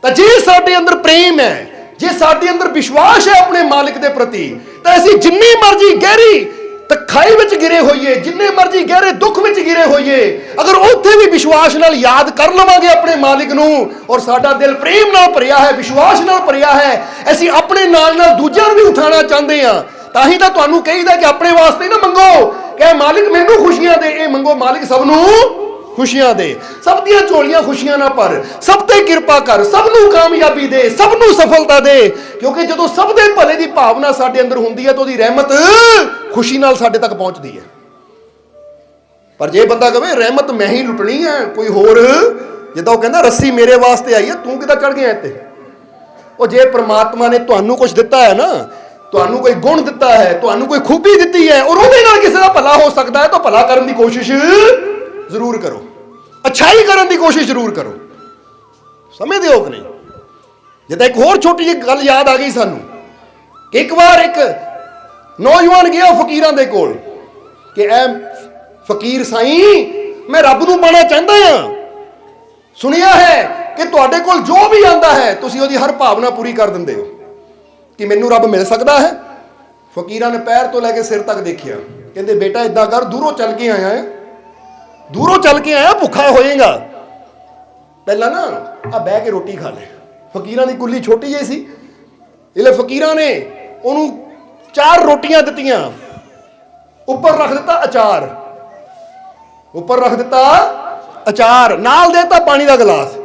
ਤਾਂ ਜੇ ਸਾਡੇ ਅੰਦਰ ਪ੍ਰੇਮ ਹੈ, ਜੇ ਸਾਡੇ ਅੰਦਰ ਵਿਸ਼ਵਾਸ ਹੈ ਆਪਣੇ ਮਾਲਿਕ ਦੇ ਪ੍ਰਤੀ, ਤਾਂ ਅਸੀਂ ਜਿੰਨੀ ਮਰਜ਼ੀ ਗਹਿਰੀ ਤਖਾਈ ਵਿੱਚ ਗਿਰੇ ਹੋਈਏ, ਜਿੰਨੇ ਮਰਜ਼ੀ ਗਹਿਰੇ ਦੁੱਖ ਵਿੱਚ ਗਿਰੇ ਹੋਈਏ, ਅਗਰ ਉੱਥੇ ਵੀ ਵਿਸ਼ਵਾਸ ਨਾਲ ਯਾਦ ਕਰ ਲਵਾਂਗੇ ਆਪਣੇ ਮਾਲਿਕ ਨੂੰ, ਔਰ ਸਾਡਾ ਦਿਲ ਪ੍ਰੇਮ ਨਾਲ ਭਰਿਆ ਹੈ, ਵਿਸ਼ਵਾਸ ਨਾਲ ਭਰਿਆ ਹੈ, ਅਸੀਂ ਆਪਣੇ ਨਾਲ ਨਾਲ ਦੂਜਿਆਂ ਨੂੰ ਵੀ ਉਠਾਉਣਾ ਚਾਹੁੰਦੇ ਹਾਂ। ਤਾਂ ਹੀ ਤਾਂ ਤੁਹਾਨੂੰ ਕਹੀਦਾ ਕਿ ਆਪਣੇ ਵਾਸਤੇ ਨਾ ਮੰਗੋ ਕਿ ਮਾਲਿਕ ਮੈਨੂੰ ਖੁਸ਼ੀਆਂ ਦੇ, ਇਹ ਮੰਗੋ ਮਾਲਿਕ ਸਭ ਨੂੰ ਖੁਸ਼ੀਆਂ ਦੇ, ਸਭ ਦੀਆਂ ਝੋਲੀਆਂ ਖੁਸ਼ੀਆਂ ਨਾਲ ਭਰ, ਸਭ ਤੇ ਕਿਰਪਾ ਕਰ, ਸਭ ਨੂੰ ਕਾਮਯਾਬੀ ਦੇ, ਸਭ ਨੂੰ ਸਫਲਤਾ ਦੇ। ਕਿਉਂਕਿ ਜਦੋਂ ਸਭ ਦੇ ਭਲੇ ਦੀ ਭਾਵਨਾ ਸਾਡੇ ਅੰਦਰ ਹੁੰਦੀ ਹੈ ਤਾਂ ਉਹਦੀ ਰਹਿਮਤ ਖੁਸ਼ੀ ਨਾਲ ਸਾਡੇ ਤੱਕ ਪਹੁੰਚਦੀ ਹੈ। ਪਰ ਜੇ ਬੰਦਾ ਕਹੇ ਰਹਿਮਤ ਮੈਂ ਹੀ ਲੁੱਟਣੀ ਹੈ, ਕੋਈ ਹੋਰ, ਜਿੱਦਾਂ ਉਹ ਕਹਿੰਦਾ ਰੱਸੀ ਮੇਰੇ ਵਾਸਤੇ ਆਈ ਹੈ, ਤੂੰ ਕਿੱਦਾਂ ਚੜ ਗਿਆ ਇੱਥੇ। ਉਹ ਜੇ ਪ੍ਰਮਾਤਮਾ ਨੇ ਤੁਹਾਨੂੰ ਕੁਝ ਦਿੱਤਾ ਹੈ ਨਾ, ਤੁਹਾਨੂੰ ਕੋਈ ਗੁਣ ਦਿੱਤਾ ਹੈ, ਤੁਹਾਨੂੰ ਕੋਈ ਖੂਬੀ ਦਿੱਤੀ ਹੈ, ਔਰ ਉਹਦੇ ਨਾਲ ਕਿਸੇ ਦਾ ਭਲਾ ਹੋ ਸਕਦਾ ਹੈ, ਤਾਂ ਭਲਾ ਕਰਨ ਦੀ ਕੋਸ਼ਿਸ਼ ਜ਼ਰੂਰ ਕਰੋ, ਅੱਛਾਈ ਕਰਨ ਦੀ ਕੋਸ਼ਿਸ਼ ਜ਼ਰੂਰ ਕਰੋ। ਸਮਝਦੇ ਹੋ ਕਿ ਨਹੀਂ? ਜਿੱਦਾਂ ਇੱਕ ਹੋਰ ਛੋਟੀ ਜਿਹੀ ਗੱਲ ਯਾਦ ਆ ਗਈ ਸਾਨੂੰ ਕਿ ਇੱਕ ਵਾਰ ਇੱਕ ਨੌਜਵਾਨ ਗਿਆ ਫਕੀਰਾਂ ਦੇ ਕੋਲ ਕਿ ਐ ਫਕੀਰ ਸਾਈਂ, ਮੈਂ ਰੱਬ ਨੂੰ ਪਾਣਾ ਚਾਹੁੰਦਾ ਹਾਂ, ਸੁਣਿਆ ਹੈ ਕਿ ਤੁਹਾਡੇ ਕੋਲ ਜੋ ਵੀ ਆਉਂਦਾ ਹੈ ਤੁਸੀਂ ਉਹਦੀ ਹਰ ਭਾਵਨਾ ਪੂਰੀ ਕਰ ਦਿੰਦੇ ਹੋ, ਕਿ ਮੈਨੂੰ ਰੱਬ ਮਿਲ ਸਕਦਾ ਹੈ। ਫਕੀਰਾਂ ਨੇ ਪੈਰ ਤੋਂ ਲੈ ਕੇ ਸਿਰ ਤੱਕ ਦੇਖਿਆ, ਕਹਿੰਦੇ ਬੇਟਾ ਇਦਾਂ ਕਰ, ਦੂਰੋਂ ਚੱਲ ਕੇ ਆਇਆ ਹੈ, ਦੂਰੋਂ ਚੱਲ ਕੇ ਆਇਆ, ਭੁੱਖਾ ਹੋਏਗਾ, ਪਹਿਲਾਂ ਨਾ ਆ ਬਹਿ ਕੇ ਰੋਟੀ ਖਾ ਲੈ। ਫਕੀਰਾਂ ਦੀ ਕੁੱਲੀ ਛੋਟੀ ਜਿਹੀ ਸੀ, ਇਹਲੇ ਫਕੀਰਾਂ ਨੇ ਉਹਨੂੰ 4 ਰੋਟੀਆਂ ਦਿੱਤੀਆਂ, ਉੱਪਰ ਰੱਖ ਦਿੱਤਾ ਅਚਾਰ, ਉੱਪਰ ਰੱਖ ਦਿੱਤਾ ਅਚਾਰ, ਨਾਲ ਦੇਤਾ ਪਾਣੀ ਦਾ ਗਲਾਸ,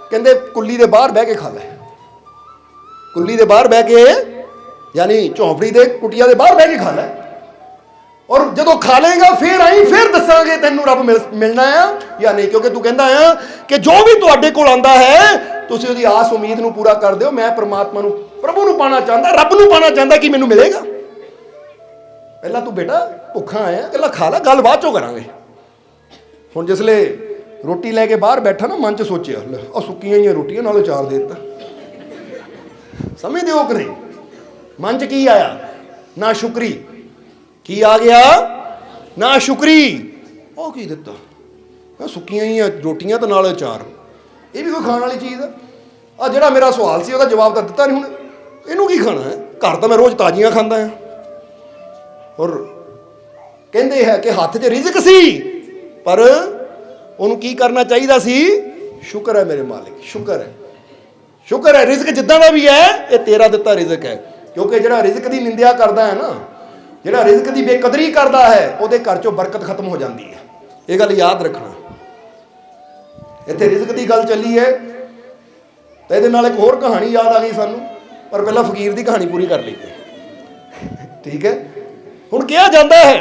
ਕਹਿੰਦੇ ਕੁੱਲੀ ਦੇ ਬਾਹਰ ਬਹਿ ਕੇ ਖਾ ਲੈ। ਕੁੱਲੀ ਦੇ ਬਾਹਰ ਬਹਿ ਕੇ, ਯਾਨੀ ਝੌਂਪੜੀ ਦੇ ਕੁਟੀਆਂ ਦੇ ਬਾਹਰ ਬਹਿ ਕੇ ਖਾ ਲੈ, ਔਰ ਜਦੋਂ ਖਾ ਲੇਗਾ ਫਿਰ ਆਈ, ਫਿਰ ਦੱਸਾਂਗੇ ਤੈਨੂੰ ਰੱਬ ਮਿਲਣਾ ਆ ਜਾਂ ਨਹੀਂ। ਕਿਉਂਕਿ ਤੂੰ ਕਹਿੰਦਾ ਆ ਕਿ ਜੋ ਵੀ ਤੁਹਾਡੇ ਕੋਲ ਆਉਂਦਾ ਹੈ ਤੁਸੀਂ ਉਹਦੀ ਆਸ ਉਮੀਦ ਨੂੰ ਪੂਰਾ ਕਰ ਦਿਓ। ਮੈਂ ਪ੍ਰਮਾਤਮਾ ਨੂੰ, ਪ੍ਰਭੂ ਨੂੰ ਪਾਣਾ ਚਾਹੁੰਦਾ, ਰੱਬ ਨੂੰ ਪਾਣਾ ਚਾਹੁੰਦਾ ਕਿ ਮੈਨੂੰ ਮਿਲੇਗਾ। ਪਹਿਲਾਂ ਤੂੰ ਬੇਟਾ ਭੁੱਖਾ ਆਇਆ, ਇਕੱਲਾ ਖਾ ਲੈ, ਗੱਲ ਬਾਅਦ ਚੋਂ ਕਰਾਂਗੇ। ਹੁਣ ਜਿਸਲੇ ਰੋਟੀ ਲੈ ਕੇ ਬਾਹਰ ਬੈਠਾ ਨਾ, ਮਨ 'ਚ ਸੋਚਿਆ ਉਹ ਸੁੱਕੀਆਂ ਹੀ ਰੋਟੀਆਂ ਨਾਲੋਂ ਚਾਰ ਦੇ ਦਿੱਤਾ। ਸਮਝਦੇ ਹੋ ਕਿ ਨਹੀਂ? ਮਨ 'ਚ ਕੀ ਆਇਆ? ਨਾ ਸ਼ੁਕਰੀ। ਕੀ ਆ ਗਿਆ? ਨਾ ਸ਼ੁਕਰੀ। ਉਹ ਕੀ ਦਿੱਤਾ? ਸੁੱਕੀਆਂ ਹੀ ਰੋਟੀਆਂ ਤੇ ਨਾਲ ਅਚਾਰ, ਇਹ ਵੀ ਕੋਈ ਖਾਣ ਵਾਲੀ ਚੀਜ਼ ਆ? ਜਿਹੜਾ ਮੇਰਾ ਸਵਾਲ ਸੀ ਉਹਦਾ ਜਵਾਬ ਤਾਂ ਦਿੱਤਾ ਨਹੀਂ, ਹੁਣ ਇਹਨੂੰ ਕੀ ਖਾਣਾ ਹੈ? ਘਰ ਤਾਂ ਮੈਂ ਰੋਜ਼ ਤਾਜ਼ੀਆਂ ਖਾਂਦਾ ਹਾਂ। ਔਰ ਕਹਿੰਦੇ ਹੈ ਕਿ ਹੱਥ 'ਚ ਰਿਜ਼ਕ ਸੀ, ਪਰ ਉਹਨੂੰ ਕੀ ਕਰਨਾ ਚਾਹੀਦਾ ਸੀ? ਸ਼ੁਕਰ ਹੈ ਮੇਰੇ ਮਾਲਿਕ, ਸ਼ੁਕਰ ਹੈ, ਸ਼ੁਕਰ ਹੈ, ਰਿਜ਼ਕ ਜਿੱਦਾਂ ਦਾ ਵੀ ਹੈ ਇਹ ਤੇਰਾ ਦਿੱਤਾ ਰਿਜ਼ਕ ਹੈ। ਕਿਉਂਕਿ ਜਿਹੜਾ ਰਿਜ਼ਕ ਦੀ ਨਿੰਦਿਆ ਕਰਦਾ ਹੈ ਨਾ, ਜਿਹੜਾ ਰਿਜ਼ਕ ਦੀ ਬੇਕਦਰੀ ਕਰਦਾ ਹੈ, ਉਹਦੇ ਘਰ 'ਚੋਂ ਬਰਕਤ ਖਤਮ ਹੋ ਜਾਂਦੀ ਹੈ। ਇਹ ਗੱਲ ਯਾਦ ਰੱਖਣਾ। ਇੱਥੇ ਰਿਜ਼ਕ ਦੀ ਗੱਲ ਚੱਲੀ ਹੈ ਤਾਂ ਇਹਦੇ ਨਾਲ ਇੱਕ ਹੋਰ ਕਹਾਣੀ ਯਾਦ ਆ ਗਈ ਸਾਨੂੰ, ਪਰ ਪਹਿਲਾਂ ਫਕੀਰ ਦੀ ਕਹਾਣੀ ਪੂਰੀ ਕਰ ਲਈਏ, ਠੀਕ ਹੈ? ਹੁਣ ਕਿਹਾ ਜਾਂਦਾ ਹੈ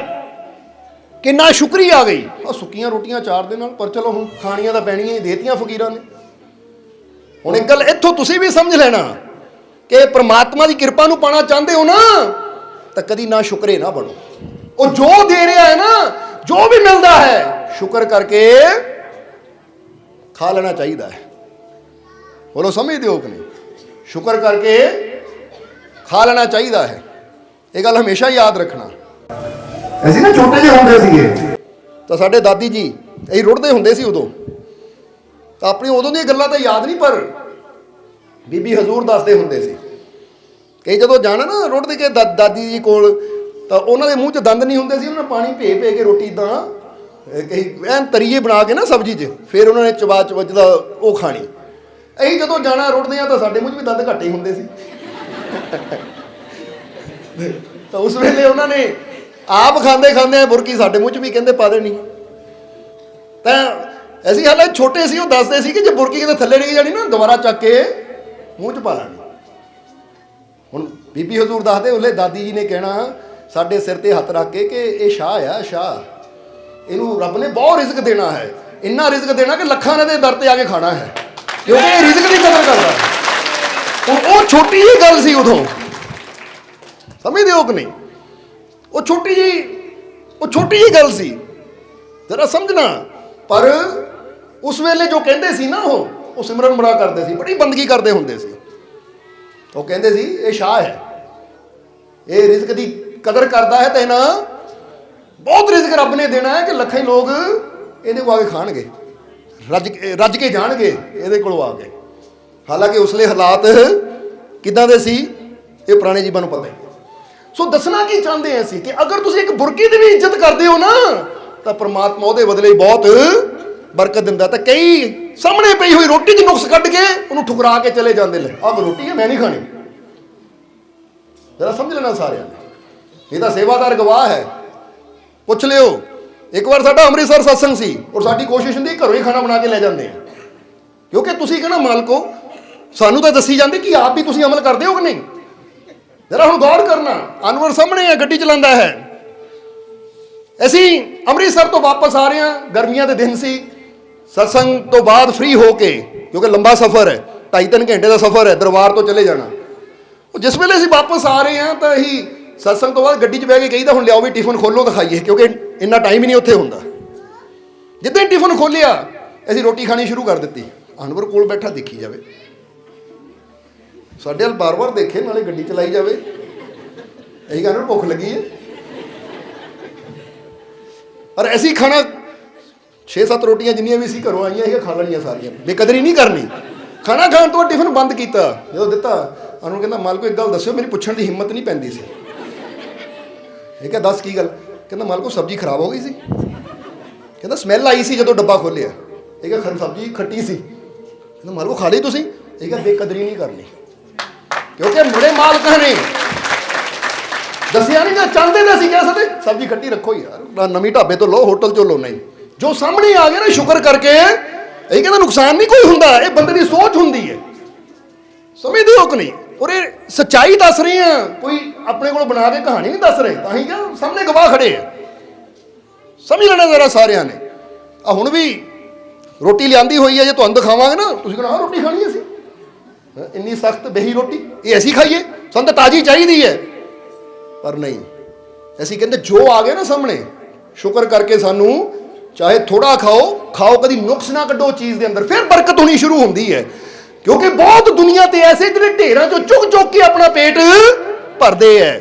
ਕਿ ਨਾ ਸ਼ੁਕਰੀ ਆ ਗਈ, ਉਹ ਸੁੱਕੀਆਂ ਰੋਟੀਆਂ ਚਾਰ ਦੇ ਨਾਲ, ਪਰ ਚਲੋ ਹੁਣ ਖਾਣੀਆਂ ਤਾਂ ਪੈਣੀਆਂ ਹੀ, ਦੇਤੀਆਂ ਫਕੀਰਾਂ ਨੇ। ਹੁਣ ਇੱਕ ਗੱਲ ਇੱਥੋਂ ਤੁਸੀਂ ਵੀ ਸਮਝ ਲੈਣਾ ਕਿ ਪ੍ਰਮਾਤਮਾ ਦੀ ਕਿਰਪਾ ਨੂੰ ਪਾਣਾ ਚਾਹੁੰਦੇ ਹੋ ਨਾ, ਤਾਂ ਕਦੀ ਨਾ ਸ਼ੁਕਰੇ ਨਾ ਬਣੋ। ਉਹ ਜੋ ਦੇ ਰਿਹਾ ਹੈ ਨਾ, ਜੋ ਵੀ ਮਿਲਦਾ ਹੈ, ਸ਼ੁਕਰ ਕਰਕੇ ਖਾ ਲੈਣਾ ਚਾਹੀਦਾ ਹੈ। ਬੋਲੋ ਸਮਝਦੇ ਹੋ ਕਿ ਨਹੀਂ? ਸ਼ੁਕਰ ਕਰਕੇ ਖਾ ਲੈਣਾ ਚਾਹੀਦਾ ਹੈ। ਇਹ ਗੱਲ ਹਮੇਸ਼ਾ ਯਾਦ ਰੱਖਣਾ। ਅਸੀਂ ਨਾ ਛੋਟੇ ਜਿਹੇ ਹੁੰਦੇ ਸੀਗੇ ਤਾਂ ਸਾਡੇ ਦਾਦੀ ਜੀ ਅਸੀਂ ਰੁੜਦੇ ਹੁੰਦੇ ਸੀ ਉਦੋਂ, ਤਾਂ ਆਪਣੀ ਉਦੋਂ ਦੀਆਂ ਗੱਲਾਂ ਤਾਂ ਯਾਦ ਨਹੀਂ, ਪਰ ਬੀਬੀ ਹਜ਼ੂਰ ਦੱਸਦੇ ਹੁੰਦੇ ਸੀ ਕਿ ਜਦੋਂ ਜਾਣਾ ਨਾ ਰੁੜਦੇ ਕੇ ਦਾਦੀ ਜੀ ਕੋਲ, ਤਾਂ ਉਹਨਾਂ ਦੇ ਮੂੰਹ 'ਚ ਦੰਦ ਨਹੀਂ ਹੁੰਦੇ ਸੀ, ਉਹਨਾਂ ਨੇ ਪਾਣੀ ਭੇ ਭੇ ਕੇ ਰੋਟੀ ਤਾਂ ਕਈ ਐਨ ਤਰੀਏ ਬਣਾ ਕੇ ਨਾ ਸਬਜ਼ੀ 'ਚ, ਫਿਰ ਉਹਨਾਂ ਨੇ ਚਬਾ ਚਬਚਦਾ ਉਹ ਖਾਣੀ। ਅਸੀਂ ਜਦੋਂ ਜਾਣਾ ਰੁੜਦੇ ਆ ਤਾਂ ਸਾਡੇ ਮੂੰਹ 'ਚ ਵੀ ਦੰਦ ਘੱਟ ਹੀ ਹੁੰਦੇ ਸੀ। ਤਾਂ ਉਸ ਵੇਲੇ ਉਹਨਾਂ ਨੇ ਆਪ ਖਾਂਦੇ ਖਾਂਦੇ ਬੁਰਕੀ ਸਾਡੇ ਮੂੰਹ 'ਚ ਵੀ ਕਹਿੰਦੇ ਪਾ ਦੇਣੀ। ਤਾਂ ਅਸੀਂ ਹਾਲੇ ਛੋਟੇ ਸੀ, ਉਹ ਦੱਸਦੇ ਸੀ ਕਿ ਜੇ ਬੁਰਕੀ ਕਿਤੇ ਥੱਲੇ ਡਿੱਗ ਜਾਣੀ ਨਾ, ਦੁਬਾਰਾ ਚੱਕ ਕੇ ਮੂੰਹ 'ਚ ਪਾ ਲੈਣੀ। ਹੁਣ ਬੀਬੀ ਹਜ਼ੂਰ ਦੱਸਦੇ, ਉਹਲੇ ਦਾਦੀ ਜੀ ਨੇ ਕਹਿਣਾ ਸਾਡੇ ਸਿਰ ਤੇ ਹੱਥ ਰੱਖ ਕੇ ਕਿ ਇਹ ਸ਼ਾਹ ਆ, ਸ਼ਾਹ, ਇਹਨੂੰ ਰੱਬ ਨੇ ਬਹੁਤ ਰਿਜ਼ਕ ਦੇਣਾ ਹੈ, ਇੰਨਾ ਰਿਜ਼ਕ ਦੇਣਾ ਕਿ ਲੱਖਾਂ ਦੇ ਦਰ ਤੇ ਆ ਕੇ ਖਾਣਾ ਹੈ, ਕਿਉਂਕਿ ਇਹ ਰਿਜ਼ਕ ਦੀ ਕਦਰ ਕਰਦਾ। ਹੁਣ ਉਹ ਛੋਟੀ ਜਿਹੀ ਗੱਲ ਸੀ ਉਦੋਂ, ਸਮਝਦੇ ਹੋ ਕਿ ਨਹੀਂ? ਉਹ ਛੋਟੀ ਜਿਹੀ ਗੱਲ ਸੀ, ਜ਼ਰਾ ਸਮਝਣਾ। ਪਰ ਉਸ ਵੇਲੇ ਜੋ ਕਹਿੰਦੇ ਸੀ ਨਾ, ਉਹ ਸਿਮਰਨ ਬੜਾ ਕਰਦੇ ਸੀ, ਬੜੀ ਬੰਦਗੀ ਕਰਦੇ ਹੁੰਦੇ ਸੀ। ਉਹ ਕਹਿੰਦੇ ਸੀ ਇਹ ਸ਼ਾਹ ਹੈ, ਇਹ ਰਿਜ਼ਕ ਦੀ ਕਦਰ ਕਰਦਾ ਹੈ, ਤੇ ਨਾ ਬਹੁਤ ਰਿਜ਼ਕ ਰੱਬ ਨੇ ਦੇਣਾ ਹੈ ਕਿ ਲੱਖਾਂ ਹੀ ਲੋਕ ਇਹਦੇ ਕੋਲ ਆ ਕੇ ਖਾਣਗੇ, ਰੱਜ ਕੇ ਜਾਣਗੇ ਇਹਦੇ ਕੋਲੋਂ ਆ ਕੇ। ਹਾਲਾਂਕਿ ਉਸਲੇ ਹਾਲਾਤ ਕਿੱਦਾਂ ਦੇ ਸੀ ਇਹ ਪੁਰਾਣੇ ਜੀਵਾਂ ਨੂੰ ਪਤਾ ਹੀ। ਸੋ ਦੱਸਣਾ ਕੀ ਚਾਹੁੰਦੇ ਹਾਂ ਅਸੀਂ ਕਿ ਅਗਰ ਤੁਸੀਂ ਇੱਕ ਬੁਰਕੀ ਦੀ ਵੀ ਇੱਜ਼ਤ ਕਰਦੇ ਹੋ ਨਾ ਤਾਂ ਪ੍ਰਮਾਤਮਾ ਉਹਦੇ ਬਦਲੇ ਬਹੁਤ ਬਰਕਤ ਦਿੰਦਾ। ਤਾਂ ਕਈ ਸਾਹਮਣੇ ਪਈ ਹੋਈ ਰੋਟੀ 'ਚ ਨੁਕਸ ਕੱਢ ਕੇ ਉਹਨੂੰ ਠੁਕਰਾ ਕੇ ਚਲੇ ਜਾਂਦੇ ਲੈ ਆਹ ਰੋਟੀ ਹੈ ਮੈਂ ਨਹੀਂ ਖਾਣੀ। ਜਰਾ ਸਮਝ ਲੈਣਾ ਸਾਰਿਆਂ ਨੇ, ਇਹ ਤਾਂ ਸੇਵਾਦਾਰ ਗਵਾਹ ਹੈ, ਪੁੱਛ ਲਿਓ। ਇੱਕ ਵਾਰ ਸਾਡਾ ਅੰਮ੍ਰਿਤਸਰ ਸਤਸੰਗ ਸੀ ਔਰ ਸਾਡੀ ਕੋਸ਼ਿਸ਼ ਹੁੰਦੀ ਘਰੋਂ ਹੀ ਖਾਣਾ ਬਣਾ ਕੇ ਲੈ ਜਾਂਦੇ ਆ, ਕਿਉਂਕਿ ਤੁਸੀਂ ਕਹਿੰਦਾ ਮਾਲਕੋ ਸਾਨੂੰ ਤਾਂ ਦੱਸੀ ਜਾਂਦੀ ਕਿ ਆਪ ਵੀ ਤੁਸੀਂ ਅਮਲ ਕਰਦੇ ਹੋ ਕਿ ਨਹੀਂ। ਜਰਾ ਹੁਣ ਗੌਰ ਕਰਨਾ, ਅਨਵਰ ਸਾਹਮਣੇ ਹੈ ਗੱਡੀ ਚਲਾਉਂਦਾ ਹੈ। ਅਸੀਂ ਅੰਮ੍ਰਿਤਸਰ ਤੋਂ ਵਾਪਸ ਆ ਰਹੇ ਹਾਂ, ਗਰਮੀਆਂ ਦੇ ਦਿਨ ਸੀ, ਸਤਸੰਗ ਤੋਂ ਬਾਅਦ ਫ੍ਰੀ ਹੋ ਕੇ, ਕਿਉਂਕਿ ਲੰਬਾ ਸਫ਼ਰ ਹੈ 2.5-3 ਘੰਟੇ ਦਾ ਸਫ਼ਰ ਹੈ, ਦਰਬਾਰ ਤੋਂ ਚਲੇ ਜਾਣਾ। ਉਹ ਜਿਸ ਵੇਲੇ ਅਸੀਂ ਵਾਪਸ ਆ ਰਹੇ ਹਾਂ ਤਾਂ ਅਸੀਂ ਸਤਸੰਗ ਤੋਂ ਬਾਅਦ ਗੱਡੀ 'ਚ ਬਹਿ ਕੇ ਕਹੀਦਾ ਹੁਣ ਲਿਆਓ ਵੀ ਟਿਫਨ ਖੋਲੋ ਦਿਖਾਈਏ, ਕਿਉਂਕਿ ਇੰਨਾ ਟਾਈਮ ਹੀ ਨਹੀਂ ਉੱਥੇ ਹੁੰਦਾ। ਜਿੱਦਾਂ ਹੀ ਟਿਫਨ ਖੋਲਿਆ ਅਸੀਂ ਰੋਟੀ ਖਾਣੀ ਸ਼ੁਰੂ ਕਰ ਦਿੱਤੀ। ਅਨਵਰ ਕੋਲ ਬੈਠਾ ਦੇਖੀ ਜਾਵੇ, ਸਾਡੇ ਵੱਲ ਬਾਰ-ਬਾਰ ਦੇਖੇ, ਨਾਲੇ ਗੱਡੀ ਚਲਾਈ ਜਾਵੇ। ਇਹੀ ਕਹਿੰਦੇ ਭੁੱਖ ਲੱਗੀ ਹੈ। ਪਰ ਅਸੀਂ ਖਾਣਾ 6-7 ਰੋਟੀਆਂ ਜਿੰਨੀਆਂ ਵੀ ਸੀ ਘਰੋਂ ਆਈਆਂ ਸੀਗੀਆਂ ਖਾ ਲੈਣੀਆਂ ਸਾਰੀਆਂ, ਬੇਕਦਰੀ ਨਹੀਂ ਕਰਨੀ। ਖਾਣਾ ਖਾਣ ਤੋਂ ਟਿਫਨ ਬੰਦ ਕੀਤਾ। ਜਦੋਂ ਦਿੱਤਾ ਉਹਨੂੰ ਕਹਿੰਦਾ ਮਾਲਕੋ ਇੱਕ ਗੱਲ ਦੱਸਿਓ, ਮੇਰੀ ਪੁੱਛਣ ਦੀ ਹਿੰਮਤ ਨਹੀਂ ਪੈਂਦੀ ਸੀ। ਇਹ ਕਿਹਾ ਦੱਸ ਕੀ ਗੱਲ? ਕਹਿੰਦਾ ਮਾਲਕੋ ਸਬਜ਼ੀ ਖਰਾਬ ਹੋ ਗਈ ਸੀ। ਕਹਿੰਦਾ ਸਮੈਲ ਆਈ ਸੀ ਜਦੋਂ ਡੱਬਾ ਖੋਲਿਆ। ਇਹ ਕਿਹਾ ਸਬਜ਼ੀ ਖੱਟੀ ਸੀ। ਕਹਿੰਦਾ ਮਾਲਕੋ ਖਾ ਲਈ ਤੁਸੀਂ? ਇਹ ਕਿਹਾ ਬੇਕਦਰੀ ਨਹੀਂ ਕਰਨੀ, ਕਿਉਂਕਿ ਬੜੇ ਮਾਲਕਾਂ ਨੇ ਦੱਸਿਆ ਨਹੀਂ ਨਾ, ਚਾਹੁੰਦੇ ਤਾਂ ਅਸੀਂ ਕਹਿ ਸਕਦੇ ਸਬਜ਼ੀ ਖੱਟੀ ਰੱਖੋ ਯਾਰ, ਨਵੀਂ ਢਾਬੇ ਤੋਂ ਲਓ, ਹੋਟਲ ਚੋਂ ਲਓ। ਨਹੀਂ, ਜੋ ਸਾਹਮਣੇ ਆ ਗਿਆ ਨਾ ਸ਼ੁਕਰ ਕਰਕੇ, ਇਹ ਕਹਿੰਦਾ ਨੁਕਸਾਨ ਨਹੀਂ ਕੋਈ ਹੁੰਦਾ, ਇਹ ਬੰਦੇ ਦੀ ਸੋਚ ਹੁੰਦੀ ਹੈ। ਸਮਝਦੇ ਹੋ ਕਿ ਨਹੀਂ? ਔਰ ਇਹ ਸੱਚਾਈ ਦੱਸ ਰਹੇ ਆ, ਕੋਈ ਆਪਣੇ ਕੋਲ ਬਣਾ ਕੇ ਕਹਾਣੀ ਨਹੀਂ ਦੱਸ ਰਹੇ। ਤਾਂ ਹੀ ਕਿਹਾ ਸਾਹਮਣੇ ਗਵਾਹ ਖੜੇ ਆ, ਸਮਝ ਲੈਣਾ ਜ਼ਰਾ ਸਾਰਿਆਂ ਨੇ। ਆ ਹੁਣ ਵੀ ਰੋਟੀ ਲਿਆਂਦੀ ਹੋਈ ਹੈ, ਜੇ ਤੁਹਾਨੂੰ ਦਿਖਾਵਾਂਗੇ ਨਾ ਤੁਸੀਂ ਕਹਿਣਾ ਰੋਟੀ ਖਾਣੀ ਅਸੀਂ, ਇੰਨੀ ਸਖਤ ਬੇਹੀ ਰੋਟੀ ਇਹ ਅਸੀਂ ਖਾਈਏ, ਸਾਨੂੰ ਤਾਂ ਤਾਜ਼ੀ ਚਾਹੀਦੀ ਹੈ। ਪਰ ਨਹੀਂ, ਅਸੀਂ ਕਹਿੰਦੇ ਜੋ ਆ ਗਏ ਨਾ ਸਾਹਮਣੇ ਸ਼ੁਕਰ ਕਰਕੇ ਸਾਨੂੰ ਚਾਹੇ ਥੋੜਾ ਖਾਓ, ਕਦੀ ਨੁਕਸ ਨਾ ਕੱਢੋ ਚੀਜ਼ ਦੇ ਅੰਦਰ, ਫਿਰ ਬਰਕਤ ਹੋਣੀ ਸ਼ੁਰੂ ਹੁੰਦੀ ਹੈ। ਕਿਉਂਕਿ ਬਹੁਤ ਦੁਨੀਆ ਤੇ ਐਸੇ ਜਿਹੜੇ ਢੇਰਾਂ ਚੋਂ ਚੁੱਕ ਕੇ ਆਪਣਾ ਪੇਟ ਭਰਦੇ ਹੈ,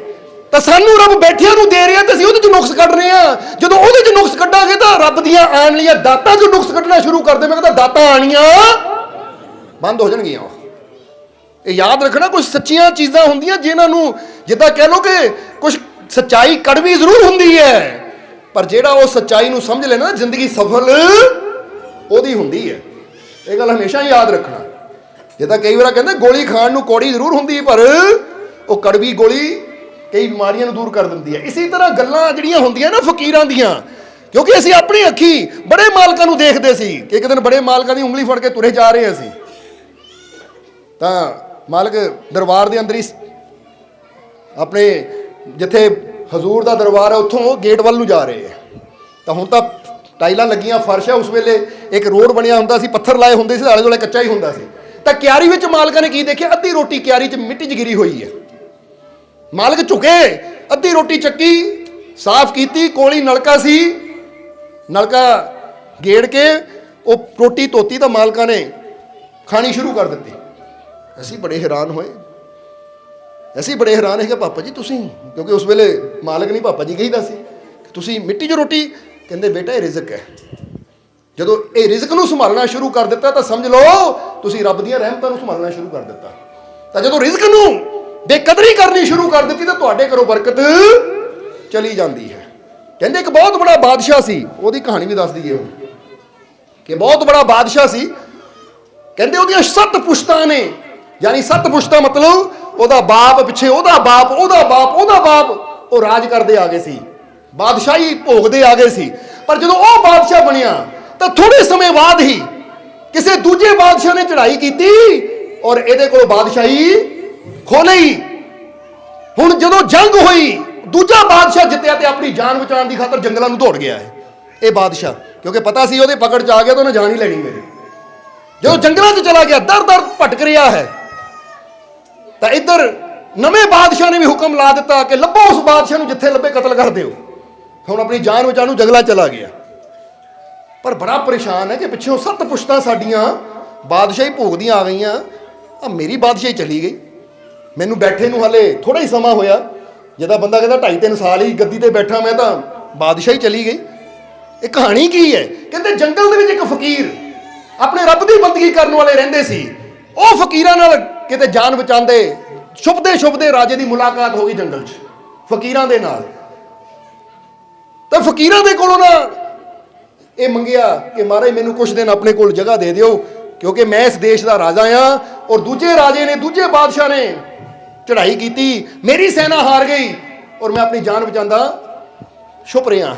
ਤਾਂ ਸਾਨੂੰ ਰੱਬ ਬੈਠਿਆਂ ਨੂੰ ਦੇ ਰਿਹਾ ਤੇ ਅਸੀਂ ਉਹਦੇ 'ਚ ਨੁਕਸ ਕੱਢ ਰਹੇ ਹਾਂ। ਜਦੋਂ ਉਹਦੇ 'ਚ ਨੁਕਸ ਕੱਢਾਂਗੇ ਤਾਂ ਰੱਬ ਦੀਆਂ ਆਉਣ ਵਾਲੀਆਂ ਦਾਤਾਂ 'ਚੋਂ ਨੁਕਸ ਕੱਢਣਾ ਸ਼ੁਰੂ ਕਰ ਦੇਵਾਂਗੇ ਤਾਂ ਦਾਤਾਂ ਆਣੀਆਂ ਬੰਦ ਹੋ ਜਾਣਗੀਆਂ। ਇਹ ਯਾਦ ਰੱਖਣਾ, ਕੁਝ ਸੱਚੀਆਂ ਚੀਜ਼ਾਂ ਹੁੰਦੀਆਂ ਜਿਨ੍ਹਾਂ ਨੂੰ ਜਿੱਦਾਂ ਕਹਿ ਲਓ ਕਿ ਕੁਝ ਸੱਚਾਈ ਕੜਵੀ ਜ਼ਰੂਰ ਹੁੰਦੀ ਹੈ, ਪਰ ਜਿਹੜਾ ਉਹ ਸੱਚਾਈ ਨੂੰ ਸਮਝ ਲੈਣਾ ਨਾ ਜ਼ਿੰਦਗੀ ਸਫਲ ਉਹਦੀ ਹੁੰਦੀ ਹੈ। ਇਹ ਗੱਲ ਹਮੇਸ਼ਾ ਯਾਦ ਰੱਖਣਾ। ਜਿੱਦਾਂ ਕਈ ਵਾਰ ਕਹਿੰਦੇ ਗੋਲੀ ਖਾਣ ਨੂੰ ਕੌੜੀ ਜ਼ਰੂਰ ਹੁੰਦੀ ਹੈ, ਪਰ ਉਹ ਕੜਵੀ ਗੋਲੀ ਕਈ ਬਿਮਾਰੀਆਂ ਨੂੰ ਦੂਰ ਕਰ ਦਿੰਦੀ ਹੈ। ਇਸੇ ਤਰ੍ਹਾਂ ਗੱਲਾਂ ਜਿਹੜੀਆਂ ਹੁੰਦੀਆਂ ਨਾ ਫਕੀਰਾਂ ਦੀਆਂ, ਕਿਉਂਕਿ ਅਸੀਂ ਆਪਣੀ ਅੱਖੀ ਬੜੇ ਮਾਲਕਾਂ ਨੂੰ ਦੇਖਦੇ ਸੀ ਕਿ ਇੱਕ ਦਿਨ ਬੜੇ ਮਾਲਕਾਂ ਦੀ ਉਂਗਲੀ ਫੜ ਕੇ ਤੁਰੇ ਜਾ ਰਹੇ ਅਸੀਂ, ਤਾਂ ਮਾਲਕ ਦਰਬਾਰ ਦੇ ਅੰਦਰ ਹੀ ਆਪਣੇ ਜਿੱਥੇ ਹਜ਼ੂਰ ਦਾ ਦਰਬਾਰ ਹੈ ਉੱਥੋਂ ਗੇਟ ਵੱਲ ਨੂੰ ਜਾ ਰਹੇ ਹੈ। ਤਾਂ ਹੁਣ ਤਾਂ ਟਾਈਲਾਂ ਲੱਗੀਆਂ, ਫਰਸ਼ ਹੈ। ਉਸ ਵੇਲੇ ਇੱਕ ਰੋਡ ਬਣਿਆ ਹੁੰਦਾ ਸੀ, ਪੱਥਰ ਲਾਏ ਹੁੰਦੇ ਸੀ, ਆਲੇ ਦੁਆਲੇ ਕੱਚਾ ਹੀ ਹੁੰਦਾ ਸੀ। ਤਾਂ ਕਿਆਰੀ ਵਿੱਚ ਮਾਲਕਾਂ ਨੇ ਕੀ ਦੇਖਿਆ, ਅੱਧੀ ਰੋਟੀ ਕਿਆਰੀ 'ਚ ਮਿੱਟੀ 'ਚ ਗਿਰੀ ਹੋਈ ਹੈ। ਮਾਲਕ ਝੁਕੇ, ਅੱਧੀ ਰੋਟੀ ਚੱਕੀ, ਸਾਫ਼ ਕੀਤੀ, ਕੋਲੀ ਨਲਕਾ ਸੀ, ਨਲਕਾ ਗੇੜ ਕੇ ਉਹ ਰੋਟੀ ਧੋਤੀ ਤਾਂ ਮਾਲਕਾਂ ਨੇ ਖਾਣੀ ਸ਼ੁਰੂ ਕਰ ਦਿੱਤੀ। ਅਸੀਂ ਬੜੇ ਹੈਰਾਨ ਹੋਏ, ਅਸੀਂ ਬੜੇ ਹੈਰਾਨ ਹੈ ਕਿ ਪਾਪਾ ਜੀ ਤੁਸੀਂ, ਕਿਉਂਕਿ ਉਸ ਵੇਲੇ ਮਾਲਕ ਨਹੀਂ ਪਾਪਾ ਜੀ ਕਹੀਦਾ ਸੀ, ਤੁਸੀਂ ਮਿੱਟੀ 'ਚ ਰੋਟੀ, ਕਹਿੰਦੇ ਬੇਟਾ ਇਹ ਰਿਜ਼ਕ ਹੈ। ਜਦੋਂ ਇਹ ਰਿਜ਼ਕ ਨੂੰ ਸੰਭਾਲਣਾ ਸ਼ੁਰੂ ਕਰ ਦਿੱਤਾ ਤਾਂ ਸਮਝ ਲਓ ਤੁਸੀਂ ਰੱਬ ਦੀਆਂ ਰਹਿਮਤਾਂ ਨੂੰ ਸੰਭਾਲਣਾ ਸ਼ੁਰੂ ਕਰ ਦਿੱਤਾ। ਤਾਂ ਜਦੋਂ ਰਿਜ਼ਕ ਨੂੰ ਬੇਕਦਰੀ ਕਰਨੀ ਸ਼ੁਰੂ ਕਰ ਦਿੱਤੀ ਤਾਂ ਤੁਹਾਡੇ ਘਰੋਂ ਬਰਕਤ ਚਲੀ ਜਾਂਦੀ ਹੈ। ਕਹਿੰਦੇ ਇੱਕ ਬਹੁਤ ਬੜਾ ਬਾਦਸ਼ਾਹ ਸੀ, ਉਹਦੀ ਕਹਾਣੀ ਵੀ ਦੱਸ ਦਈਏ ਕਿ ਬਹੁਤ ਬੜਾ ਬਾਦਸ਼ਾਹ ਸੀ। ਕਹਿੰਦੇ ਉਹਦੀਆਂ 7 ਪੁਸ਼ਤਾਂ ਨੇ, ਯਾਨੀ 7 ਪੁਸ਼ਤਾਂ ਮਤਲਬ ਉਹਦਾ ਬਾਪ ਪਿੱਛੇ ਉਹਦਾ ਬਾਪ, ਉਹਦਾ ਬਾਪ, ਉਹਦਾ ਬਾਪ, ਉਹ ਰਾਜ ਕਰਦੇ ਆ ਗਏ ਸੀ, ਬਾਦਸ਼ਾਹੀ ਭੋਗਦੇ ਆ ਗਏ ਸੀ। ਪਰ ਜਦੋਂ ਉਹ ਬਾਦਸ਼ਾਹ ਬਣਿਆ ਤਾਂ ਥੋੜੇ ਸਮੇਂ ਬਾਅਦ ਹੀ ਕਿਸੇ ਦੂਜੇ ਬਾਦਸ਼ਾਹ ਨੇ ਚੜ੍ਹਾਈ ਕੀਤੀ ਔਰ ਇਹਦੇ ਕੋਲ ਬਾਦਸ਼ਾਹੀ ਖੋਹ ਲਈ। ਹੁਣ ਜਦੋਂ ਜੰਗ ਹੋਈ, ਦੂਜਾ ਬਾਦਸ਼ਾਹ ਜਿੱਤਿਆ ਤੇ ਆਪਣੀ ਜਾਨ ਬਚਾਉਣ ਦੀ ਖਾਤਰ ਜੰਗਲਾਂ ਨੂੰ ਦੌੜ ਗਿਆ ਹੈ ਇਹ ਬਾਦਸ਼ਾਹ, ਕਿਉਂਕਿ ਪਤਾ ਸੀ ਉਹਦੇ ਪਕੜ 'ਚ ਆ ਗਿਆ ਤਾਂ ਉਹਨੇ ਜਾਨ ਹੀ ਲੈਣੀ ਮੇਰੇ। ਜਦੋਂ ਜੰਗਲਾਂ 'ਚ ਚਲਾ ਗਿਆ, ਦਰ ਭਟਕ ਰਿਹਾ ਹੈ, ਤਾਂ ਇੱਧਰ ਨਵੇਂ ਬਾਦਸ਼ਾਹ ਨੇ ਵੀ ਹੁਕਮ ਲਾ ਦਿੱਤਾ ਕਿ ਲੱਭੋ ਉਸ ਬਾਦਸ਼ਾਹ ਨੂੰ, ਜਿੱਥੇ ਲੱਭੇ ਕਤਲ ਕਰ ਦਿਓ। ਹੁਣ ਆਪਣੀ ਜਾਨ ਬਚਾਉਣ ਨੂੰ ਜੰਗਲਾਂ ਚਲਾ ਗਿਆ, ਪਰ ਬੜਾ ਪਰੇਸ਼ਾਨ ਹੈ ਕਿ ਪਿੱਛੋਂ 7 ਪੁਸ਼ਤਾਂ ਸਾਡੀਆਂ ਬਾਦਸ਼ਾਹੀ ਭੋਗਦੀਆਂ ਆ ਗਈਆਂ, ਆ ਮੇਰੀ ਬਾਦਸ਼ਾਹੀ ਚਲੀ ਗਈ। ਮੈਨੂੰ ਬੈਠੇ ਨੂੰ ਹਾਲੇ ਥੋੜਾ ਹੀ ਸਮਾਂ ਹੋਇਆ, ਜਿੱਦਾਂ ਬੰਦਾ ਕਹਿੰਦਾ 2.5-3 ਸਾਲ ਹੀ ਗੱਦੀ ਤੇ ਬੈਠਾ ਮੈਂ, ਤਾਂ ਬਾਦਸ਼ਾਹੀ ਚਲੀ ਗਈ। ਇਹ ਕਹਾਣੀ ਕੀ ਹੈ? ਕਹਿੰਦੇ ਜੰਗਲ ਦੇ ਵਿੱਚ ਇੱਕ ਫਕੀਰ ਆਪਣੇ ਰੱਬ ਦੀ ਬੰਦਗੀ ਕਰਨ ਵਾਲੇ ਰਹਿੰਦੇ ਸੀ। ਉਹ ਫਕੀਰਾਂ ਨਾਲ ਕਿਤੇ ਜਾਨ ਬਚਾਉਂਦੇ, ਛੁਪਦੇ ਛੁਪਦੇ ਰਾਜੇ ਦੀ ਮੁਲਾਕਾਤ ਹੋ ਗਈ ਜੰਗਲ 'ਚ ਫਕੀਰਾਂ ਦੇ ਨਾਲ। ਤਾਂ ਫਕੀਰਾਂ ਦੇ ਕੋਲੋਂ ਨਾ ਇਹ ਮੰਗਿਆ ਕਿ ਮਹਾਰਾਜ ਮੈਨੂੰ ਕੁਝ ਦਿਨ ਆਪਣੇ ਕੋਲ ਜਗ੍ਹਾ ਦੇ ਦਿਓ, ਕਿਉਂਕਿ ਮੈਂ ਇਸ ਦੇਸ਼ ਦਾ ਰਾਜਾ ਆ, ਔਰ ਦੂਜੇ ਰਾਜੇ ਨੇ, ਦੂਜੇ ਬਾਦਸ਼ਾਹ ਨੇ ਚੜ੍ਹਾਈ ਕੀਤੀ, ਮੇਰੀ ਸੈਨਾ ਹਾਰ ਗਈ, ਔਰ ਮੈਂ ਆਪਣੀ ਜਾਨ ਬਚਾਉਂਦਾ ਛੁਪ ਰਿਹਾ ਹਾਂ,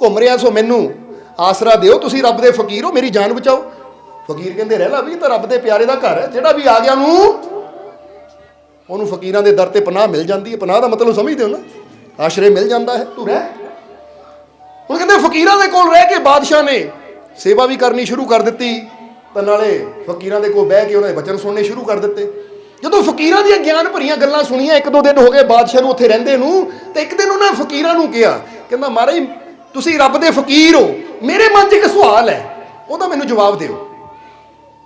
ਘੁੰਮ ਰਿਹਾ, ਸੋ ਮੈਨੂੰ ਆਸਰਾ ਦਿਓ, ਤੁਸੀਂ ਰੱਬ ਦੇ ਫਕੀਰ ਹੋ, ਮੇਰੀ ਜਾਨ ਬਚਾਓ। ਫਕੀਰ ਕਹਿੰਦੇ ਰਹਿ ਲਾ ਵੀ, ਤਾਂ ਰੱਬ ਦੇ ਪਿਆਰੇ ਦਾ ਘਰ ਹੈ, ਜਿਹੜਾ ਵੀ ਆ ਗਿਆ ਉਹਨੂੰ ਫਕੀਰਾਂ ਦੇ ਦਰ ਤੇ ਪਨਾਹ ਮਿਲ ਜਾਂਦੀ ਹੈ। ਪਨਾਹ ਦਾ ਮਤਲਬ ਸਮਝਦੇ ਹੋ ਨਾ, ਆਸ਼ਰੇ ਮਿਲ ਜਾਂਦਾ ਹੈ, ਤੂੰ ਰਹਿ। ਹੁਣ ਕਹਿੰਦੇ ਫਕੀਰਾਂ ਦੇ ਕੋਲ ਰਹਿ ਕੇ ਬਾਦਸ਼ਾਹ ਨੇ ਸੇਵਾ ਵੀ ਕਰਨੀ ਸ਼ੁਰੂ ਕਰ ਦਿੱਤੀ, ਤਾਂ ਨਾਲੇ ਫਕੀਰਾਂ ਦੇ ਕੋਲ ਬਹਿ ਕੇ ਉਹਨਾਂ ਦੇ ਬਚਨ ਸੁਣਨੇ ਸ਼ੁਰੂ ਕਰ ਦਿੱਤੇ। ਜਦੋਂ ਫਕੀਰਾਂ ਦੀਆਂ ਗਿਆਨ ਭਰੀਆਂ ਗੱਲਾਂ ਸੁਣੀਆਂ, 1-2 ਦਿਨ ਹੋ ਗਏ ਬਾਦਸ਼ਾਹ ਨੂੰ ਉੱਥੇ ਰਹਿੰਦੇ ਨੂੰ, ਤੇ ਇੱਕ ਦਿਨ ਉਹਨਾਂ ਫਕੀਰਾਂ ਨੂੰ ਕਿਹਾ, ਕਹਿੰਦਾ ਮਹਾਰਾਜ ਤੁਸੀਂ ਰੱਬ ਦੇ ਫਕੀਰ ਹੋ, ਮੇਰੇ ਮਨ 'ਚ ਇੱਕ ਸਵਾਲ ਹੈ, ਉਹਦਾ ਮੈਨੂੰ ਜਵਾਬ ਦਿਓ।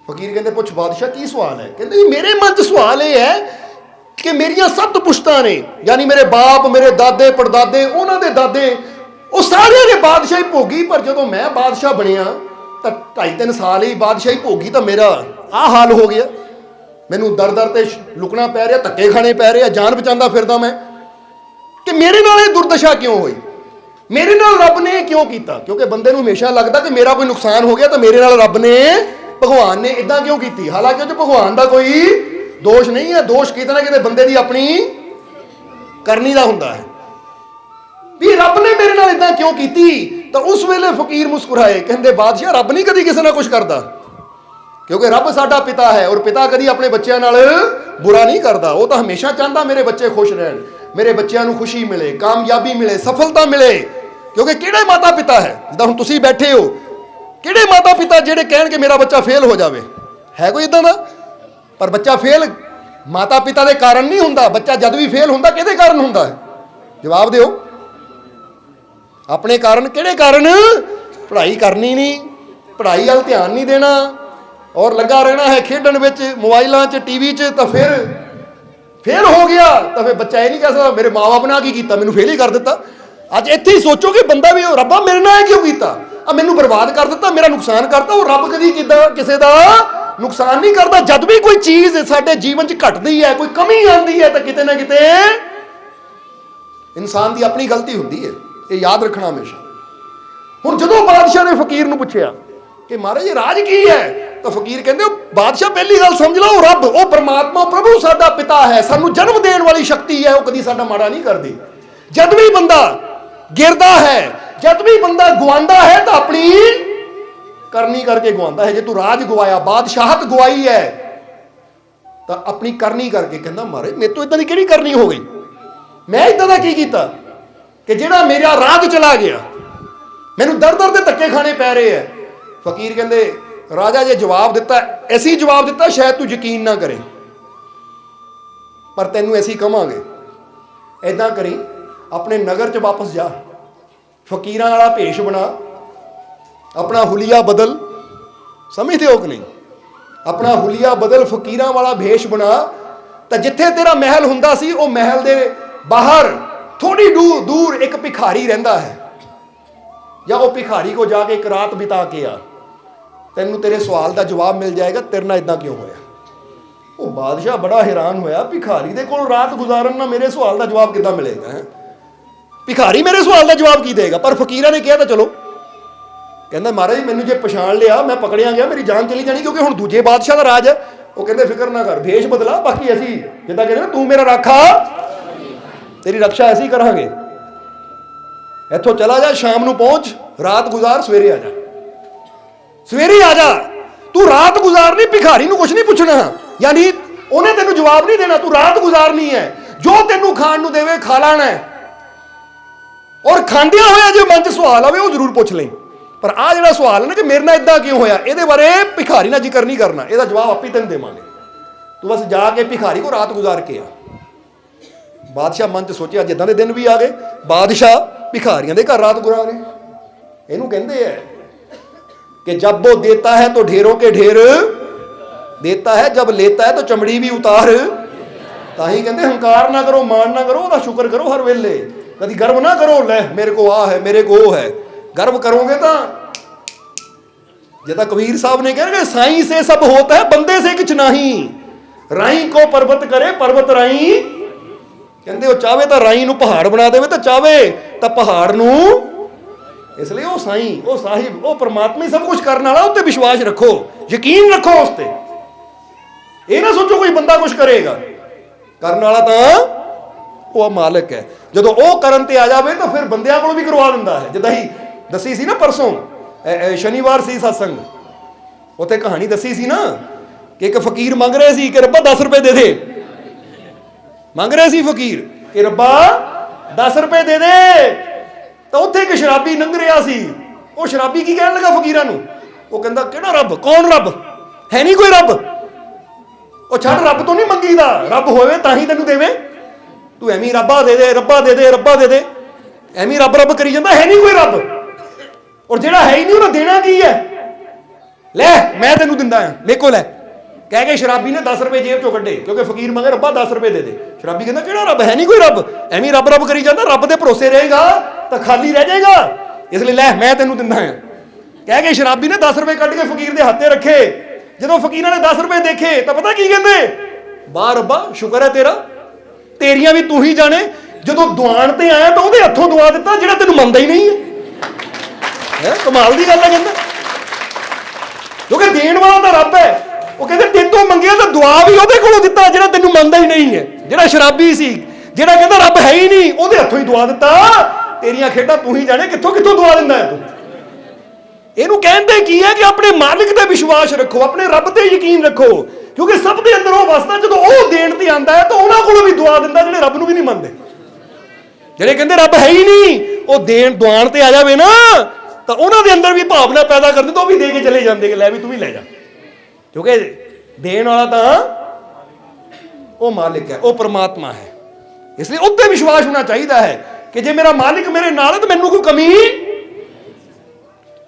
ਫਕੀਰ ਕਹਿੰਦੇ ਪੁੱਛ ਬਾਦਸ਼ਾਹ, ਕੀ ਸਵਾਲ ਹੈ? ਕਹਿੰਦੇ ਮੇਰੇ ਮਨ 'ਚ ਸਵਾਲ ਇਹ ਹੈ ਕਿ ਮੇਰੀਆਂ 7 ਪੁਸ਼ਤਾਂ ਨੇ, ਯਾਨੀ ਮੇਰੇ ਬਾਪ, ਮੇਰੇ ਦਾਦੇ ਪੜਦਾਦੇ, ਉਹਨਾਂ ਦੇ ਦਾਦੇ, ਉਹ ਸਾਰੇ ਨੇ ਬਾਦਸ਼ਾਹੀ ਭੋਗੀ, ਪਰ ਜਦੋਂ ਮੈਂ ਬਾਦਸ਼ਾਹ ਬਣਿਆ ਤਾਂ 2.5-3 ਸਾਲ ਹੀ ਬਾਦਸ਼ਾਹੀ ਭੋਗੀ, ਤਾਂ ਮੇਰਾ ਆਹ ਹਾਲ ਹੋ ਗਿਆ, ਮੈਨੂੰ ਦਰ ਦਰ ਤੇ ਲੁਕਣਾ ਪੈ ਰਿਹਾ, ਧੱਕੇ ਖਾਣੇ ਪੈ ਰਹੇ ਆ, ਜਾਨ ਬਚਾਉਂਦਾ ਫਿਰਦਾ ਮੈਂ, ਕਿ ਮੇਰੇ ਨਾਲ ਇਹ ਦੁਰਦਸ਼ਾ ਕਿਉਂ ਹੋਈ, ਮੇਰੇ ਨਾਲ ਰੱਬ ਨੇ ਕਿਉਂ ਕੀਤਾ? ਕਿਉਂਕਿ ਬੰਦੇ ਨੂੰ ਹਮੇਸ਼ਾ ਲੱਗਦਾ ਕਿ ਮੇਰਾ ਕੋਈ ਨੁਕਸਾਨ ਹੋ ਗਿਆ ਤਾਂ ਮੇਰੇ ਨਾਲ ਰੱਬ ਨੇ, ਭਗਵਾਨ ਨੇ ਇਦਾਂ ਕਿਉਂ ਕੀਤੀ। ਹਾਲਾਂਕਿ ਉਹ 'ਚ ਭਗਵਾਨ ਦਾ ਕੋਈ ਦੋਸ਼ ਨਹੀਂ ਹੈ, ਦੋਸ਼ ਕਿਤੇ ਨਾ ਕਿਤੇ ਬੰਦੇ ਦੀ ਆਪਣੀ ਕਰਨੀ ਦਾ ਹੁੰਦਾ ਹੈ ਵੀ ਰੱਬ ਨੇ ਮੇਰੇ ਨਾਲ ਇਦਾਂ ਕਿਉਂ ਕੀਤੀ। ਤਾਂ ਉਸ ਵੇਲੇ ਫਕੀਰ ਮੁਸਕਰਾਏ, ਕਹਿੰਦੇ ਬਾਦਸ਼ਾਹ ਰੱਬ ਨਹੀਂ ਕਦੀ ਕਿਸੇ ਨਾਲ ਕੁਝ ਕਰਦਾ, ਕਿਉਂਕਿ ਰੱਬ ਸਾਡਾ ਪਿਤਾ ਹੈ, ਔਰ ਪਿਤਾ ਕਦੀ ਆਪਣੇ ਬੱਚਿਆਂ ਨਾਲ ਬੁਰਾ ਨਹੀਂ ਕਰਦਾ, ਉਹ ਤਾਂ ਹਮੇਸ਼ਾ ਚਾਹੁੰਦਾ ਮੇਰੇ ਬੱਚੇ ਖੁਸ਼ ਰਹਿਣ, ਮੇਰੇ ਬੱਚਿਆਂ ਨੂੰ ਖੁਸ਼ੀ ਮਿਲੇ, ਕਾਮਯਾਬੀ ਮਿਲੇ, ਸਫਲਤਾ ਮਿਲੇ। ਕਿਉਂਕਿ ਕਿਹੜੇ ਮਾਤਾ ਪਿਤਾ ਹੈ, ਜਿੱਦਾਂ ਹੁਣ ਤੁਸੀਂ ਬੈਠੇ ਹੋ, ਕਿਹੜੇ ਮਾਤਾ ਪਿਤਾ ਜਿਹੜੇ ਕਹਿਣਗੇ ਮੇਰਾ ਬੱਚਾ ਫੇਲ ਹੋ ਜਾਵੇ? ਹੈ ਕੋਈ ਇਦਾਂ ਦਾ? ਪਰ ਬੱਚਾ ਫੇਲ ਮਾਤਾ ਪਿਤਾ ਦੇ ਕਾਰਨ ਨਹੀਂ ਹੁੰਦਾ, ਬੱਚਾ ਜਦ ਵੀ ਫੇਲ ਹੁੰਦਾ ਕਿਹਦੇ ਕਾਰਨ ਹੁੰਦਾ ਹੈ? ਜਵਾਬ ਦਿਓ। ਆਪਣੇ ਕਾਰਨ। ਕਿਹੜੇ ਕਾਰਨ? ਪੜ੍ਹਾਈ ਕਰਨੀ ਨਹੀਂ, ਪੜ੍ਹਾਈ ਵੱਲ ਧਿਆਨ ਨਹੀਂ ਦੇਣਾ, ਔਰ ਲੱਗਾ ਰਹਿਣਾ ਹੈ ਖੇਡਣ ਵਿੱਚ, ਮੋਬਾਈਲਾਂ 'ਚ, ਟੀਵੀ 'ਚ। ਤਾਂ ਫਿਰ ਫੇਲ ਹੋ ਗਿਆ ਤਾਂ ਫਿਰ ਬੱਚਾ ਇਹ ਨਹੀਂ ਕਹਿ ਸਕਦਾ ਮੇਰੇ ਮਾਂ-ਬਾਪ ਨੇ ਕੀ ਕੀਤਾ, ਮੈਨੂੰ ਫੇਲ ਹੀ ਕਰ ਦਿੱਤਾ। ਅੱਜ ਇੱਥੇ ਹੀ ਸੋਚੋ ਕਿ ਬੰਦਾ ਵੀ, ਰੱਬਾ ਮੇਰੇ ਨਾਲ ਇਹ ਕਿਉਂ ਕੀਤਾ, ਆ ਮੈਨੂੰ ਬਰਬਾਦ ਕਰ ਦਿੱਤਾ, ਮੇਰਾ ਨੁਕਸਾਨ ਕਰਤਾ। ਉਹ ਰੱਬ ਕਦੀ ਕਿੱਦਾਂ ਕਿਸੇ ਦਾ ਨੁਕਸਾਨ ਨਹੀਂ ਕਰਦਾ। ਜਦ ਵੀ ਕੋਈ ਚੀਜ਼ ਸਾਡੇ ਜੀਵਨ 'ਚ ਘਟਦੀ ਹੈ, ਕੋਈ ਕਮੀ ਆਉਂਦੀ ਹੈ, ਤਾਂ ਕਿਤੇ ਨਾ ਕਿਤੇ ਇਨਸਾਨ ਦੀ ਆਪਣੀ ਗਲਤੀ ਹੁੰਦੀ ਹੈ, ਇਹ ਯਾਦ ਰੱਖਣਾ ਹਮੇਸ਼ਾ। ਹੁਣ ਜਦੋਂ ਬਾਦਸ਼ਾਹ ਨੇ ਫਕੀਰ ਨੂੰ ਪੁੱਛਿਆ ਕਿ ਮਹਾਰਾਜ ਇਹ ਰਾਜ ਕੀ ਹੈ, ਤਾਂ ਫਕੀਰ ਕਹਿੰਦੇ ਬਾਦਸ਼ਾਹ ਪਹਿਲੀ ਗੱਲ ਸਮਝ ਲਓ, ਉਹ ਰੱਬ, ਉਹ ਪਰਮਾਤਮਾ, ਪ੍ਰਭੂ ਸਾਡਾ ਪਿਤਾ ਹੈ, ਸਾਨੂੰ ਜਨਮ ਦੇਣ ਵਾਲੀ ਸ਼ਕਤੀ ਹੈ, ਉਹ ਕਦੀ ਸਾਡਾ ਮਾੜਾ ਨਹੀਂ ਕਰਦੀ। ਜਦ ਵੀ ਬੰਦਾ ਗਿਰਦਾ ਹੈ, ਜਦ ਵੀ ਬੰਦਾ ਗਵਾਉਂਦਾ ਹੈ, ਤਾਂ ਆਪਣੀ ਕਰਨੀ ਕਰਕੇ ਗਵਾਉਂਦਾ ਹੈ। ਜੇ ਤੂੰ ਰਾਜ ਗਵਾਇਆ, ਬਾਦਸ਼ਾਹਤ ਗਵਾਈ ਹੈ, ਤਾਂ ਆਪਣੀ ਕਰਨੀ ਕਰਕੇ। ਕਹਿੰਦਾ ਮਹਾਰਾਜ ਮੇਰੇ ਤੋਂ ਇਦਾਂ ਦੀ ਕਿਹੜੀ ਕਰਨੀ ਹੋ ਗਈ, ਮੈਂ ਇਦਾਂ ਦਾ ਕੀ ਕੀਤਾ ਕਿ ਜਿਹੜਾ ਮੇਰਾ ਰਾਜ ਚਲਾ ਗਿਆ, ਮੈਨੂੰ ਦਰ ਦਰ ਦੇ ਧੱਕੇ ਖਾਣੇ ਪੈ ਰਹੇ ਹੈ। ਫਕੀਰ ਕਹਿੰਦੇ ਰਾਜਾ ਜੇ ਜਵਾਬ ਦਿੱਤਾ, ਐਸੀ ਜਵਾਬ ਦਿੱਤਾ ਸ਼ਾਇਦ ਤੂੰ ਯਕੀਨ ਨਾ ਕਰੇ, ਪਰ ਤੈਨੂੰ ਐਸੀ ਕਵਾਂਗੇ, ਏਦਾਂ ਕਰੀ ਆਪਣੇ ਨਗਰ 'ਚ ਵਾਪਸ ਜਾ, ਫਕੀਰਾਂ ਵਾਲਾ ਭੇਸ਼ ਬਣਾ, ਆਪਣਾ ਹੁਲੀਆ ਬਦਲ। ਸਮਝਦੇ ਹੋ ਕਿ ਨਹੀਂ? ਆਪਣਾ ਹੁਲੀਆ ਬਦਲ, ਫਕੀਰਾਂ ਵਾਲਾ ਭੇਸ਼ ਬਣਾ, ਤਾਂ ਜਿੱਥੇ ਤੇਰਾ ਮਹਿਲ ਹੁੰਦਾ ਸੀ, ਉਹ ਮਹਿਲ ਦੇ ਬਾਹਰ ਥੋੜੀ ਦੂਰ ਇੱਕ ਭਿਖਾਰੀ ਰਹਿੰਦਾ ਹੈ, ਜਾਂ ਉਹ ਭਿਖਾਰੀ ਕੋ ਜਾ ਕੇ ਇੱਕ ਰਾਤ ਬਿਤਾ ਕੇ ਆ, ਤੈਨੂੰ ਤੇਰੇ ਸਵਾਲ ਦਾ ਜਵਾਬ ਮਿਲ ਜਾਏਗਾ, ਤੇਰੇ ਨਾਲ ਇਦਾਂ ਕਿਉਂ ਹੋਇਆ। ਉਹ ਬਾਦਸ਼ਾਹ ਬੜਾ ਹੈਰਾਨ ਹੋਇਆ, ਭਿਖਾਰੀ ਦੇ ਕੋਲ ਰਾਤ ਗੁਜ਼ਾਰਨ ਨਾਲ ਮੇਰੇ ਸਵਾਲ ਦਾ ਜਵਾਬ ਕਿੱਦਾਂ ਮਿਲੇਗਾ? ਭਿਖਾਰੀ ਮੇਰੇ ਸਵਾਲ ਦਾ ਜਵਾਬ ਕੀ ਦੇਗਾ? ਪਰ ਫਕੀਰਾਂ ਨੇ ਕਿਹਾ ਤਾਂ ਚਲੋ। ਕਹਿੰਦਾ ਮਹਾਰਾਜ ਮੈਨੂੰ ਜੇ ਪਛਾਣ ਲਿਆ, ਮੈਂ ਪਕੜਿਆ ਗਿਆ, ਮੇਰੀ ਜਾਨ ਚਲੀ ਜਾਣੀ, ਕਿਉਂਕਿ ਹੁਣ ਦੂਜੇ ਬਾਦਸ਼ਾਹ ਦਾ ਰਾਜ ਹੈ। ਉਹ ਕਹਿੰਦੇ ਫਿਕਰ ਨਾ ਕਰ, ਭੇਸ਼ ਬਦਲਾ, ਬਾਕੀ ਅਸੀਂ ਜਿੱਦਾਂ ਕਹਿੰਦੇ ਨਾ ਤੂੰ ਮੇਰਾ ਰਾਖਾ, ਤੇਰੀ ਰਕਸ਼ਾ ਅਸੀਂ ਕਰਾਂਗੇ। ਇੱਥੋਂ ਚਲਾ ਜਾ, ਸ਼ਾਮ ਨੂੰ ਪਹੁੰਚ, ਰਾਤ ਗੁਜ਼ਾਰ, ਸਵੇਰੇ ਆ ਜਾ, ਸਵੇਰੇ ਆ ਜਾ। ਤੂੰ ਰਾਤ ਗੁਜ਼ਾਰਨੀ, ਭਿਖਾਰੀ ਨੂੰ ਕੁਛ ਨਹੀਂ ਪੁੱਛਣਾ, ਯਾਨੀ ਉਹਨੇ ਤੈਨੂੰ ਜਵਾਬ ਨਹੀਂ ਦੇਣਾ, ਤੂੰ ਰਾਤ ਗੁਜ਼ਾਰਨੀ ਹੈ। ਜੋ ਤੈਨੂੰ ਖਾਣ ਨੂੰ ਦੇਵੇ ਖਾ ਲੈਣਾ ਹੈ, ਔਰ ਖਾਂਦਿਆਂ ਹੋਇਆ ਜੇ ਮਨ 'ਚ ਸਵਾਲ ਆਵੇ ਉਹ ਜ਼ਰੂਰ ਪੁੱਛ ਲਈ। ਪਰ ਆਹ ਜਿਹੜਾ ਸਵਾਲ ਹੈ ਨਾ ਕਿ ਮੇਰੇ ਨਾਲ ਇਦਾਂ ਕਿਉਂ ਹੋਇਆ, ਇਹਦੇ ਬਾਰੇ ਭਿਖਾਰੀ ਨਾਲ ਜ਼ਿਕਰ ਨਹੀਂ ਕਰਨਾ, ਇਹਦਾ ਜਵਾਬ ਆਪੇ ਤੈਨੂੰ ਦੇਵਾਂਗੇ। ਤੂੰ ਬਸ ਜਾ ਕੇ ਭਿਖਾਰੀ ਕੋ ਰਾਤ ਗੁਜ਼ਾਰ ਕੇ ਆ। ਬਾਦਸ਼ਾਹ ਮਨ 'ਚ ਸੋਚਿਆ ਜਿੱਦਾਂ ਦੇ ਦਿਨ ਵੀ ਆ ਗਏ, ਬਾਦਸ਼ਾਹ ਭਿਖਾਰੀਆਂ ਦੇ ਘਰ ਰਾਤ ਗੁਜ਼ਾਰੇ। ਇਹਨੂੰ ਕਹਿੰਦੇ ਹੈ कि जब वो देता है तो ढेरों के ढेर देता है, जब लेता है तो चमड़ी भी उतार। ताही कहते हंकार ना करो, मान ना करो, ਉਹਦਾ ਸ਼ੁਕਰ ਕਰੋ हर वेले। कभी गर्व ना करो, ले मेरे को आ है, मेरे को वो है। गर्व करोगे तो जिदा कबीर साहब ने कहा साईं से सब होता है बंदे से कुछ नहीं, राई को पर्वत करे पर्वत राई, कहते वो चाहे तो राई नूं पहाड़ बना दे, तो चाहे तो पहाड़ नूं, इसलिए वो साईं वो साहिब वो परमात्मा ही सब कुछ करने वाला, उत्ते विश्वास रखो, यकीन रखो उस ते। ये ना सोचो कोई बंदा कुछ करेगा, करने वाला तो वो मालिक है। जो वो करन ते आ जाए तो फिर बंदियां को भी करवा दिंदा है। जिद्दां ही दसी सी ना परसों शनिवार सी सत्संग, उत्थे कहानी दसी सी ना कि एक फकीर मंग रहे सी कि रब्बा 10 रुपए दे दे, मंग रहे सी फकीर कि रब्बा 10 रुपए दे दे, तो उत्थे एक शराबी लंघ रहा सी। वो शराबी की कहन लगा फकीरां नूं, वो कहंदा किहड़ा रब, कौन रब है, नहीं कोई रब, वो छड़ रब तो नहीं मंगीदा, रब होवे तां ही तैनूं देवे, तू एवें रब्बा दे दे रब्बा दे दे रब्बा दे दे, एवें रब रब करी जांदा, है नहीं कोई रब, और जेड़ा है ही नहीं उन्हें देना की है, ले मैं तेनू दिंदा हां मेरे को ले, कह के शराबी ने 10 रुपए जेब चों कड्ढे, क्योंकि फकीर मंगे रब्बा 10 रुपए दे दे। शराबी कहंदा किहड़ा रब, है नहीं कोई रब, एवें रब रब करी जांदा, रब दे भरोसे रहेगा तो खाली रह जाएगा, इसलिए ले मैं तेनू दिंदा हां। कह के शराबी ने 10 रुपए कड्ढ के फकीर दे हत्थे रखे। जदों फकीरां ने 10 रुपए देखे तो पता की कहंदे, वाह रब्बा शुक्र है तेरा, तेरियां भी तू ही जाने, जदों दुआन ते आया तो उहदे हत्थों दुआ दिता जिहड़ा तैनू मंनदा ही नहीं है। कमाल की गल है, कहंदा क्योंकि देण वाला तो रब है। वो कहते तेरे तो मंगिया तो दुआ भी ਉਹਦੇ ਕੋਲੋਂ ਦਿੱਤਾ ਜਿਹੜਾ ਤੈਨੂੰ ਮੰਨਦਾ ਹੀ ਨਹੀਂ ਹੈ। ਜਿਹੜਾ ਸ਼ਰਾਬੀ ਸੀ, ਜਿਹੜਾ ਕਹਿੰਦਾ ਰੱਬ ਹੈ ਹੀ ਨਹੀਂ, ਉਹਦੇ ਹੱਥੋਂ ਹੀ ਦੁਆ ਦਿੱਤਾ। ਤੇਰੀਆਂ ਖੇਡਾਂ ਤੂੰ ਹੀ ਜਾਣੇ ਕਿੱਥੋਂ ਕਿੱਥੋਂ ਦੁਆ ਦਿੰਦਾ ਹੈ ਤੂੰ। ਇਹਨੂੰ ਕਹਿੰਦੇ ਕੀ ਹੈ ਕਿ ਆਪਣੇ ਮਾਲਿਕ ਤੇ ਵਿਸ਼ਵਾਸ ਰੱਖੋ, ਆਪਣੇ ਰੱਬ ਤੇ ਯਕੀਨ ਰੱਖੋ, ਕਿਉਂਕਿ ਸਭ ਦੇ ਅੰਦਰ ਉਹ ਵਸਦਾ ਜਦੋਂ ਉਹ ਦੇਣ ਤੇ ਆਂਦਾ ਹੈ ਤਾਂ ਉਹਨਾਂ ਕੋਲੋਂ ਵੀ ਦੁਆ ਦਿੰਦਾ ਜਿਹੜੇ ਰੱਬ ਨੂੰ ਵੀ ਨਹੀਂ ਮੰਨਦੇ। ਜਿਹੜੇ ਕਹਿੰਦੇ ਰੱਬ ਹੈ ਹੀ ਨਹੀਂ, ਉਹ ਦੇਣ ਦੁਆਣ ਤੇ ਆ ਜਾਵੇ ਨਾ ਤਾਂ ਉਹਨਾਂ ਦੇ ਅੰਦਰ ਵੀ ਭਾਵਨਾ ਪੈਦਾ ਕਰਦੇ ਤਾਂ ਉਹ ਵੀ ਦੇ ਕੇ ਚਲੇ ਜਾਂਦੇ ਕਿ ਲੈ ਵੀ ਤੂੰ ਵੀ ਲੈ ਜਾ, क्योंकि देने वाला तो वो मालिक है, वो परमात्मा है। इसलिए उत्ते विश्वास होना चाहिए है कि जे मेरा मालिक मेरे नाल है तो मैनू कोई कमी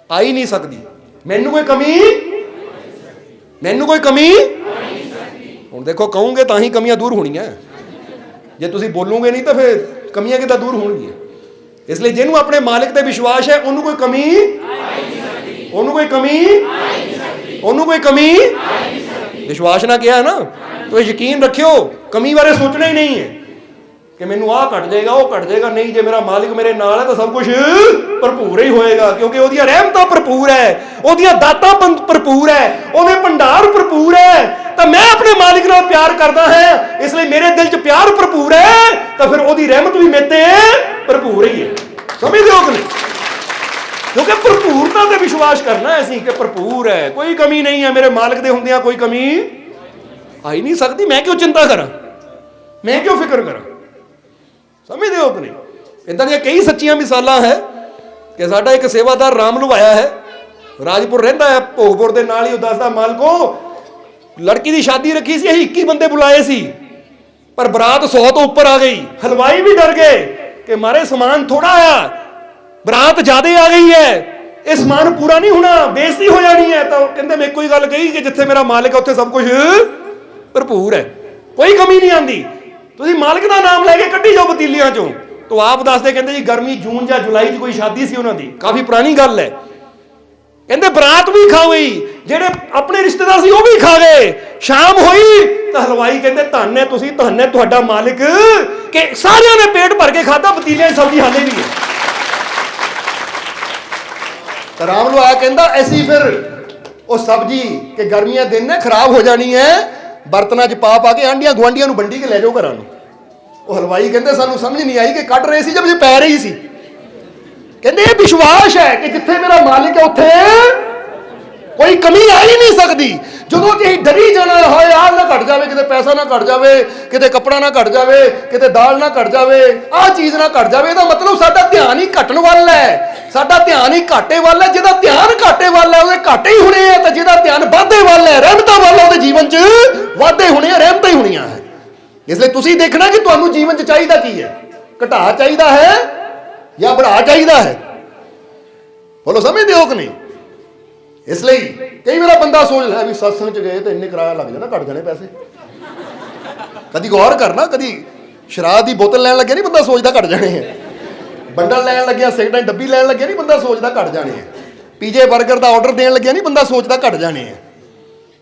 आ ही नहीं सकती, मैनू कोई कमी हुण देखो कहूंगे तां ही कमियां दूर होणियां, जे तुसीं बोलोगे नहीं तो फिर कमियां किदां दूर होणगियां। इसलिए जिन्होंने अपने मालिक ते विश्वास है उन्होंने कोई कमी विश्वास ना किया ना तो यकीन रखियो कमी बारे सोचना ही नहीं है कि मैनू आ घट जाएगा वो घट जाएगा। नहीं, जे मेरा मालिक मेरे नाल है तो सब कुछ भरपूर ही होएगा, क्योंकि ओहदियां रहमतां भरपूर है, ओहदियां दातां भरपूर है, ओहदे भंडार भरपूर है। तो मैं अपने मालिक नाल प्यार करदा है, इसलिए मेरे दिल च प्यार भरपूर है, तो फिर ओहदी रहमत भी मेरे ते भरपूर ही है। समझदे हो कि नहीं? क्योंकि भरपूरता ते विश्वास करना है असीं कि भरपूर है, कोई कमी नहीं है, मेरे मालिक दे हुंदियां कोई कमी आ ही नहीं सकती। मैं क्यों चिंता करा, मैं क्यों फिक्र करा। समझदे हो कि नहीं? इदां दी कई सच्चियां मिसालां है कि साडा एक सेवादार राम लुभाया है, राजपुर रहिंदा है, भोगपुर दे नाल ही। दसदा मालको लड़की दी शादी रखी सी, 21 बंदे बुलाए सी, पर बरात 100 तो ऊपर आ गई। हलवाई भी डर गए कि मारे समान थोड़ा आया, बरात ज्यादा आ गई है, ये समान पूरा नहीं होना, बेइज्जती हो जानी है। तो कहते मैं कोई गल कही कि जिथे मेरा मालिक है उत्थे सब कुछ भरपूर है, कोई कमी नहीं आती। तुसीं मालिक का नाम लैके कड्ढी जाओ पतीलियां चों। तो आप दसदे कहते जी गर्मी जून या जुलाई च कोई शादी सी उन्हां दी, काफी पुरानी गल है। कहते बरात भी खा गई, जेडे अपने रिश्तेदार सी वो भी खा गए। शाम हुई तो हलवाई कहते धन है तुसीं, धन है तुहाडा मालिक कि सारियां ने पेट भर के खादा, पतीलियां च सब्जी हाले भी है। तो राम लुहाया कहता ऐसी फिर वो सब्जी के गर्मियां दिन ने खराब हो जानी है, बर्तना च पा के आंडियां गुआंढियां नूं वंडी के लै जाओ घरां नूं। वो हलवाई कहते सानू समझ नहीं आई कि कट रहे सी जब पै रही सी। कहते ये विश्वास है कि जिथे मेरा मालिक है उत्थे कोई कमी आ ही नहीं सकती। ਜਦੋਂ ਕਿ ਡਰੀ ਜਾਣਾ ਹੋਏ ਆਹ ਨਾ ਘਟ ਜਾਵੇ, ਕਿਤੇ ਪੈਸਾ ਨਾ ਘਟ ਜਾਵੇ, ਕਿਤੇ ਕੱਪੜਾ ਨਾ ਘਟ ਜਾਵੇ, ਕਿਤੇ ਦਾਲ ਨਾ ਘਟ ਜਾਵੇ, ਆਹ ਚੀਜ਼ ਨਾ ਘਟ ਜਾਵੇ, ਇਹਦਾ ਮਤਲਬ ਸਾਡਾ ਧਿਆਨ ਹੀ ਘਟਣ ਵੱਲ ਹੈ, ਸਾਡਾ ਧਿਆਨ ਹੀ ਘਾਟੇ ਵੱਲ ਹੈ। ਜਿਹਦਾ ਧਿਆਨ ਘਾਟੇ ਵੱਲ ਹੈ ਉਹਦੇ ਘਾਟੇ ਹੀ ਹੋਣੇ ਆ, ਤੇ ਜਿਹਦਾ ਧਿਆਨ ਵਾਧੇ ਵੱਲ ਹੈ, ਰਹਿਮਤਾਂ ਵੱਲ ਹੈ, ਉਹਦੇ ਜੀਵਨ 'ਚ ਵਾਧੇ ਹੋਣੇ ਆ, ਰਹਿਮਤਾਂ ਹੀ ਹੋਣੀਆਂ ਹੈ। ਇਸ ਲਈ ਤੁਸੀਂ ਦੇਖਣਾ ਕਿ ਤੁਹਾਨੂੰ ਜੀਵਨ 'ਚ ਚਾਹੀਦਾ ਕੀ ਹੈ, ਘਟਾ ਚਾਹੀਦਾ ਹੈ ਜਾਂ बढ़ा ਚਾਹੀਦਾ ਹੈ। बोलो समझते हो कि नहीं? इसलिए कई बार बंदा सोच लिया भी सत्संग च गए तो इन्ने किराया लग जाना, घट जाने पैसे। कभी गौर करना, कभी शराब की बोतल लैन लगे नहीं बंदा सोचता घट जाने हैं, बंडल लैन लगे, सिगरेट की डब्बी लैन लगे नहीं बंदा सोचता घट जाने हैं। ਪੀਜੇ 버ਗਰ ਦਾ ਆਰਡਰ ਦੇਣ ਲੱਗਿਆ ਨਹੀਂ ਬੰਦਾ ਸੋਚਦਾ ਘਟ ਜਾਣੇ ਆ,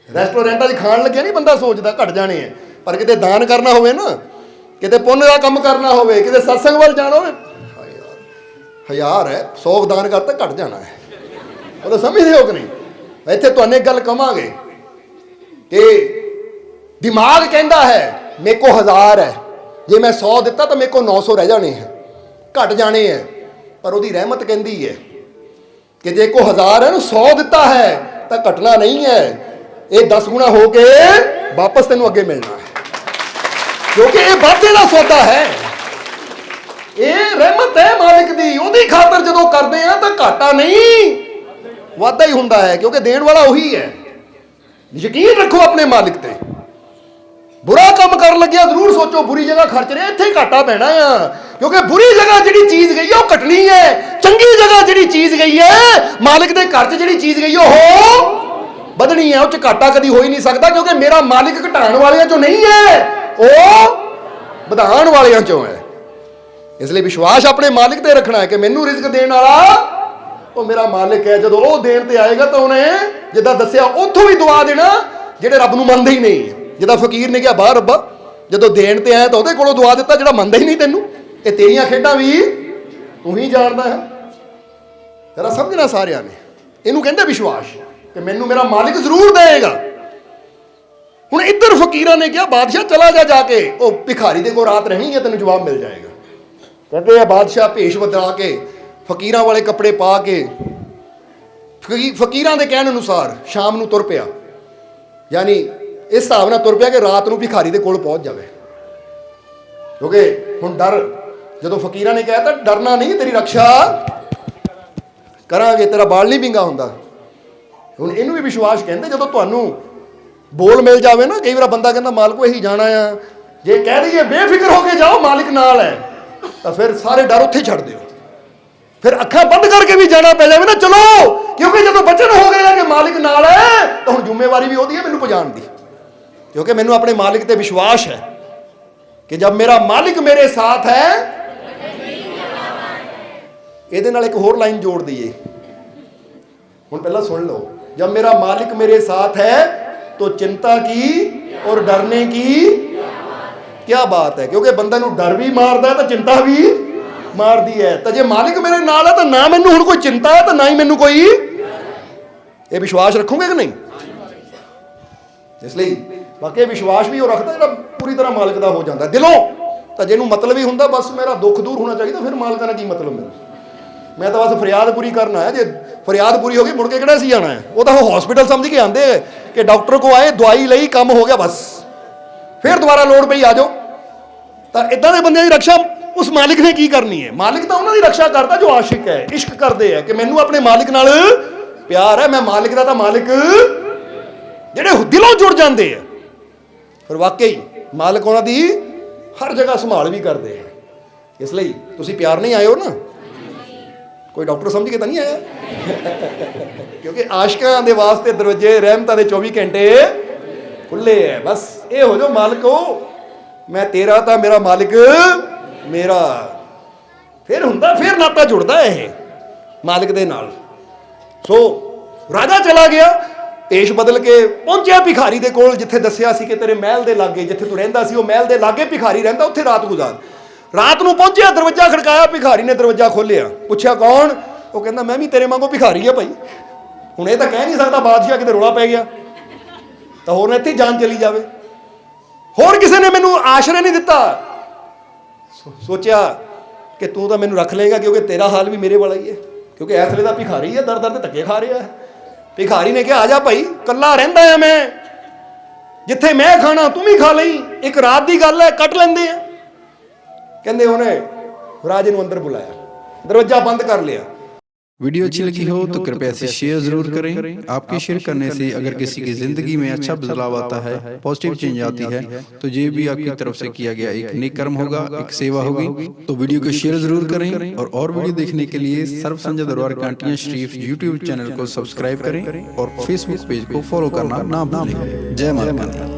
ਰੈਸਟੋਰੈਂਟਾਂ 'ਚ ਖਾਣ ਲੱਗਿਆ ਨਹੀਂ ਬੰਦਾ ਸੋਚਦਾ ਘਟ ਜਾਣੇ ਆ, ਪਰ ਕਿਤੇ ਦਾਨ ਕਰਨਾ ਹੋਵੇ ਨਾ, ਕਿਤੇ ਪੁੰਨ ਦਾ ਕੰਮ ਕਰਨਾ ਹੋਵੇ, ਕਿਤੇ ਸਤਸੰਗ ਵੱਲ ਜਾਣਾ ਹੋਵੇ, 1000 ਹੈ 100 ਦਾਨ ਕਰਤਾ ਘਟ ਜਾਣਾ ਹੈ। ਉਹ ਸਮਝਦੇ ਹੋ ਕਿ ਨਹੀਂ? ਇੱਥੇ ਤੁਹਾਨੂੰ ਇੱਕ ਗੱਲ ਕਵਾਂਗੇ ਕਿ ਦਿਮਾਗ ਕਹਿੰਦਾ ਹੈ ਮੇਰੇ ਕੋ 1000 ਹੈ, ਜੇ ਮੈਂ 100 ਦਿੱਤਾ ਤਾਂ ਮੇਰੇ ਕੋ 900 ਰਹਿ ਜਾਣੇ ਹੈ, ਘਟ ਜਾਣੇ ਹੈ। ਪਰ ਉਹਦੀ ਰਹਿਮਤ ਕਹਿੰਦੀ ਹੈ ਕਿ ਜੇ ਕੋ 1000 ਹੈ ਨਾ 100 ਦਿੱਤਾ ਹੈ ਤਾਂ ਘਟਣਾ ਨਹੀਂ ਹੈ, ਇਹ 10 ਗੁਣਾ ਹੋ ਕੇ ਵਾਪਸ ਤੈਨੂੰ ਅੱਗੇ ਮਿਲਣਾ ਹੈ, ਕਿਉਂਕਿ ਇਹ ਵਾਧੇ ਦਾ ਸੌਦਾ ਹੈ, ਇਹ ਰਹਿਮਤ ਹੈ ਮਾਲਿਕ ਦੀ। ਉਹਦੀ ਖਾਤਰ ਜਦੋਂ ਕਰਦੇ ਆ ਤਾਂ ਘਾਟਾ ਨਹੀਂ ਵਾਧਾ ਹੀ ਹੁੰਦਾ ਹੈ, ਕਿਉਂਕਿ ਦੇਣ ਵਾਲਾ ਉਹੀ ਹੈ। ਯਕੀਨ ਰੱਖੋ ਆਪਣੇ ਮਾਲਿਕ ਤੇ। ਬੁਰਾ ਕੰਮ ਕਰਨ ਲੱਗਿਆ ਜ਼ਰੂਰ ਸੋਚੋ ਬੁਰੀ ਜਗ੍ਹਾ ਖਰਚ ਰਿਹਾ, ਇੱਥੇ ਘਾਟਾ ਪੈਣਾ ਆ, ਕਿਉਂਕਿ ਬੁਰੀ ਜਗ੍ਹਾ ਜਿਹੜੀ ਚੀਜ਼ ਗਈ ਹੈ ਉਹ ਘਟਣੀ ਹੈ, ਚੰਗੀ ਜਗ੍ਹਾ ਜਿਹੜੀ ਚੀਜ਼ ਗਈ ਹੈ ਮਾਲਿਕ ਦੇ ਘਰ 'ਚ ਜਿਹੜੀ ਚੀਜ਼ ਗਈ ਹੈ ਉਹ ਵਧਣੀ ਹੈ, ਉਹ 'ਚ ਘਾਟਾ ਕਦੀ ਹੋ ਹੀ ਨਹੀਂ ਸਕਦਾ, ਕਿਉਂਕਿ ਮੇਰਾ ਮਾਲਿਕ ਘਟਾਉਣ ਵਾਲਿਆਂ 'ਚੋਂ ਨਹੀਂ ਹੈ, ਉਹ ਵਧਾਉਣ ਵਾਲਿਆਂ 'ਚੋਂ ਹੈ। ਇਸ ਲਈ ਵਿਸ਼ਵਾਸ ਆਪਣੇ ਮਾਲਿਕ ਤੇ ਰੱਖਣਾ ਹੈ ਕਿ ਮੈਨੂੰ ਰਿਜ਼ਕ ਦੇਣ ਵਾਲਾ ਉਹ ਮੇਰਾ ਮਾਲਿਕ ਹੈ। ਜਦੋਂ ਉਹ ਦੇਣ ਤੇ ਆਏਗਾ ਤਾਂ ਉਹਨੇ ਜਿੱਦਾਂ ਦੱਸਿਆ ਉੱਥੋਂ ਵੀ ਦੁਆ ਦੇਣਾ ਜਿਹੜੇ ਰੱਬ ਨੂੰ ਮੰਨਦੇ ਹੀ ਨਹੀਂ। ਜਿੱਦਾਂ ਫਕੀਰ ਨੇ ਕਿਹਾ ਬਾਹਰ ਰੱਬਾ, ਜਦੋਂ ਦੇਣ ਤੇ ਆਇਆ ਤਾਂ ਉਹਦੇ ਕੋਲੋਂ ਦੁਆ ਦਿੱਤਾ ਜਿਹੜਾ ਮੰਨਦਾ ਹੀ ਨਹੀਂ ਤੈਨੂੰ। ਇਹ ਤੇਰੀਆਂ ਖੇਡਾਂ ਵੀ ਤੂੰ ਹੀ ਜਾਣਦਾ ਹੈ। ਜਰਾ ਸਮਝਣਾ ਸਾਰਿਆਂ ਨੇ, ਇਹਨੂੰ ਕਹਿੰਦੇ ਵਿਸ਼ਵਾਸ ਕਿ ਮੈਨੂੰ ਮੇਰਾ ਮਾਲਿਕ ਜ਼ਰੂਰ ਦੇਏਗਾ। ਹੁਣ ਇੱਧਰ ਫਕੀਰਾਂ ਨੇ ਕਿਹਾ ਬਾਦਸ਼ਾਹ ਚਲਾ ਜਾ ਕੇ ਉਹ ਭਿਖਾਰੀ ਦੇ ਕੋਲ ਰਾਤ ਰਹਿਣੀ ਹੈ, ਤੈਨੂੰ ਜਵਾਬ ਮਿਲ ਜਾਏਗਾ। ਕਹਿੰਦੇ ਆ ਬਾਦਸ਼ਾਹ ਭੇਸ਼ ਬਦਲਾ ਕੇ ਫਕੀਰਾਂ ਵਾਲੇ ਕੱਪੜੇ ਪਾ ਕੇ ਫਕੀਰਾਂ ਦੇ ਕਹਿਣ ਅਨੁਸਾਰ ਸ਼ਾਮ ਨੂੰ ਤੁਰ ਪਿਆ, ਯਾਨੀ ਇਸ ਹਿਸਾਬ ਨਾਲ ਤੁਰ ਪਿਆ ਕਿ ਰਾਤ ਨੂੰ ਭਿਖਾਰੀ ਦੇ ਕੋਲ ਪਹੁੰਚ ਜਾਵੇ। ਕਿਉਂਕਿ ਹੁਣ ਡਰ, ਜਦੋਂ ਫਕੀਰਾਂ ਨੇ ਕਿਹਾ ਤਾਂ ਡਰਨਾ ਨਹੀਂ, ਤੇਰੀ ਰੱਖਿਆ ਕਰਾਂਗੇ, ਤੇਰਾ ਬਾਲ ਨਹੀਂ ਵਿੰਗਾ ਹੁੰਦਾ। ਹੁਣ ਇਹਨੂੰ ਵੀ ਵਿਸ਼ਵਾਸ ਕਹਿੰਦੇ। ਜਦੋਂ ਤੁਹਾਨੂੰ ਬੋਲ ਮਿਲ ਜਾਵੇ ਨਾ, ਕਈ ਵਾਰ ਬੰਦਾ ਕਹਿੰਦਾ ਮਾਲਕੋ ਇਹੀ ਜਾਣਾ ਆ, ਜੇ ਕਹਿ ਦਈਏ ਬੇਫਿਕਰ ਹੋ ਕੇ ਜਾਓ ਮਾਲਿਕ ਨਾਲ ਹੈ, ਤਾਂ ਫਿਰ ਸਾਰੇ ਡਰ ਉੱਥੇ ਛੱਡ ਦਿਓ, ਫਿਰ ਅੱਖਾਂ ਬੰਦ ਕਰਕੇ ਵੀ ਜਾਣਾ ਪੈ ਜਾਵੇ ਨਾ ਚਲੋ, ਕਿਉਂਕਿ ਜਦੋਂ ਬਚਨ ਹੋ ਗਿਆ ਕਿ ਮਾਲਿਕ ਨਾਲ ਹੈ ਤਾਂ ਹੁਣ ਜ਼ਿੰਮੇਵਾਰੀ ਵੀ ਉਹਦੀ ਹੈ ਮੈਨੂੰ ਪਹੁੰਚਾਉਣ ਦੀ, ਕਿਉਂਕਿ ਮੈਨੂੰ ਆਪਣੇ ਮਾਲਿਕ ਤੇ ਵਿਸ਼ਵਾਸ ਹੈ ਕਿ ਜਦ ਮੇਰਾ ਮਾਲਿਕ ਮੇਰੇ ਸਾਥ ਹੈ। ਇਹਦੇ ਨਾਲ ਇੱਕ ਹੋਰ ਲਾਈਨ ਜੋੜ ਦਈਏ, ਹੁਣ ਪਹਿਲਾਂ ਸੁਣ ਲਓ, जब मेरा मालिक मेरे साथ है तो चिंता की और डरने की क्या बात है, क्योंकि बंदे नूं डर भी मारदा है तो चिंता भी मारदी है। तो जे मालिक मेरे नाल है तो ना मैनूं हुण कोई चिंता है तो ना ही मैनूं कोई, ये विश्वास रखोगे कि नहीं? इसलिए वाकई विश्वास भी वो रखता जो पूरी तरह मालिक का हो जाता है दिलों। तो जिन्होंने मतलब ही होंगे बस मेरा दुख दूर होना चाहिए, फिर मालिक का की मतलब मेरा, मैं तो बस फरियाद पूरी करना है। जे फरियाद पूरी हो गई मुड़ के किहड़ा सी जाना है, वो तो हॉस्पिटल समझ के आते हैं कि डॉक्टर को आए दवाई लई काम हो गया बस, फिर दोबारा लोड़ पई आ जाओ। तो इदां दे बंदे दी रक्षा उस मालिक ने की करनी है। मालिक तो उन्होंने रक्षा करता जो आशिक है, इश्क करते हैं कि मैनू अपने मालिक नाल प्यार है, मैं मालिक दा, मालिक जिहड़े दिलों जुड़ जाते हैं, फिर वाकई मालिक उन्हां दी हर जगह संभाल भी करते हैं। इसलिए तुसीं प्यार नहीं आए हो ना, कोई डॉक्टर समझ के तो नहीं आया क्योंकि आशिकां दे वास्ते दरवाजे रहमतां दे 24 घंटे खुले है। बस ये हो जाओ मालिक हो मैं तेरा था मेरा मालिक मेरा, फिर हुंदा फिर नाता जुड़दा है मालिक दे नाल। सो राजा चला गया, पेश बदल के पहुंचा भिखारी दे कोल, जिथे दसिया सी कि तेरे महल दे लागे जिथे तू रहिंदा सी, वो महल दे लागे भिखारी रहिंदा, उत्थे रात गुजार। रात नूं पहुंचिया, दरवाजा खड़काया, भिखारी ने दरवाजा खोलिया, पुछया कौन? वो कहंदा मैं भी तेरे वांगू भिखारी है भाई। हुण ये तां कह नहीं सकदा बादशाह किते रोला पै गया तां होर इत्थे जान चली जावे, होर किसी ने मैनूं आश्रय नहीं दिता। सोचिया कि तू तां मैनूं रख लेगा क्योंकि तेरा हाल भी मेरे वाला ही है, क्योंकि इस वेले दा भिखारी है, दर दर ते धक्के खा रहा है। भिखारी ने कहा आ जा भाई, कल्ला रहिंदा है मैं, जिथे मैं खाना तू भी खा लई, एक रात की गल है कट लेंदे आ। कहंदे उन्हें राजे नूं अंदर बुलाया, दरवाजा बंद कर लिया। वीडियो अच्छी लगी हो तो कृपया इसे शेयर जरूर करें। आपके शेयर करने से अगर किसी की जिंदगी में अच्छा बदलाव आता है, पॉजिटिव चेंज आती है, तो ये भी आपकी तरफ से किया गया एक नेक कर्म होगा, एक सेवा होगी। तो वीडियो को शेयर जरूर करें और वीडियो देखने के लिए सर्व संजय दरबार कांटियां शरीफ यूट्यूब चैनल को सब्सक्राइब करें और फेसबुक पेज को फॉलो करना ना भूलें। जय माता दी।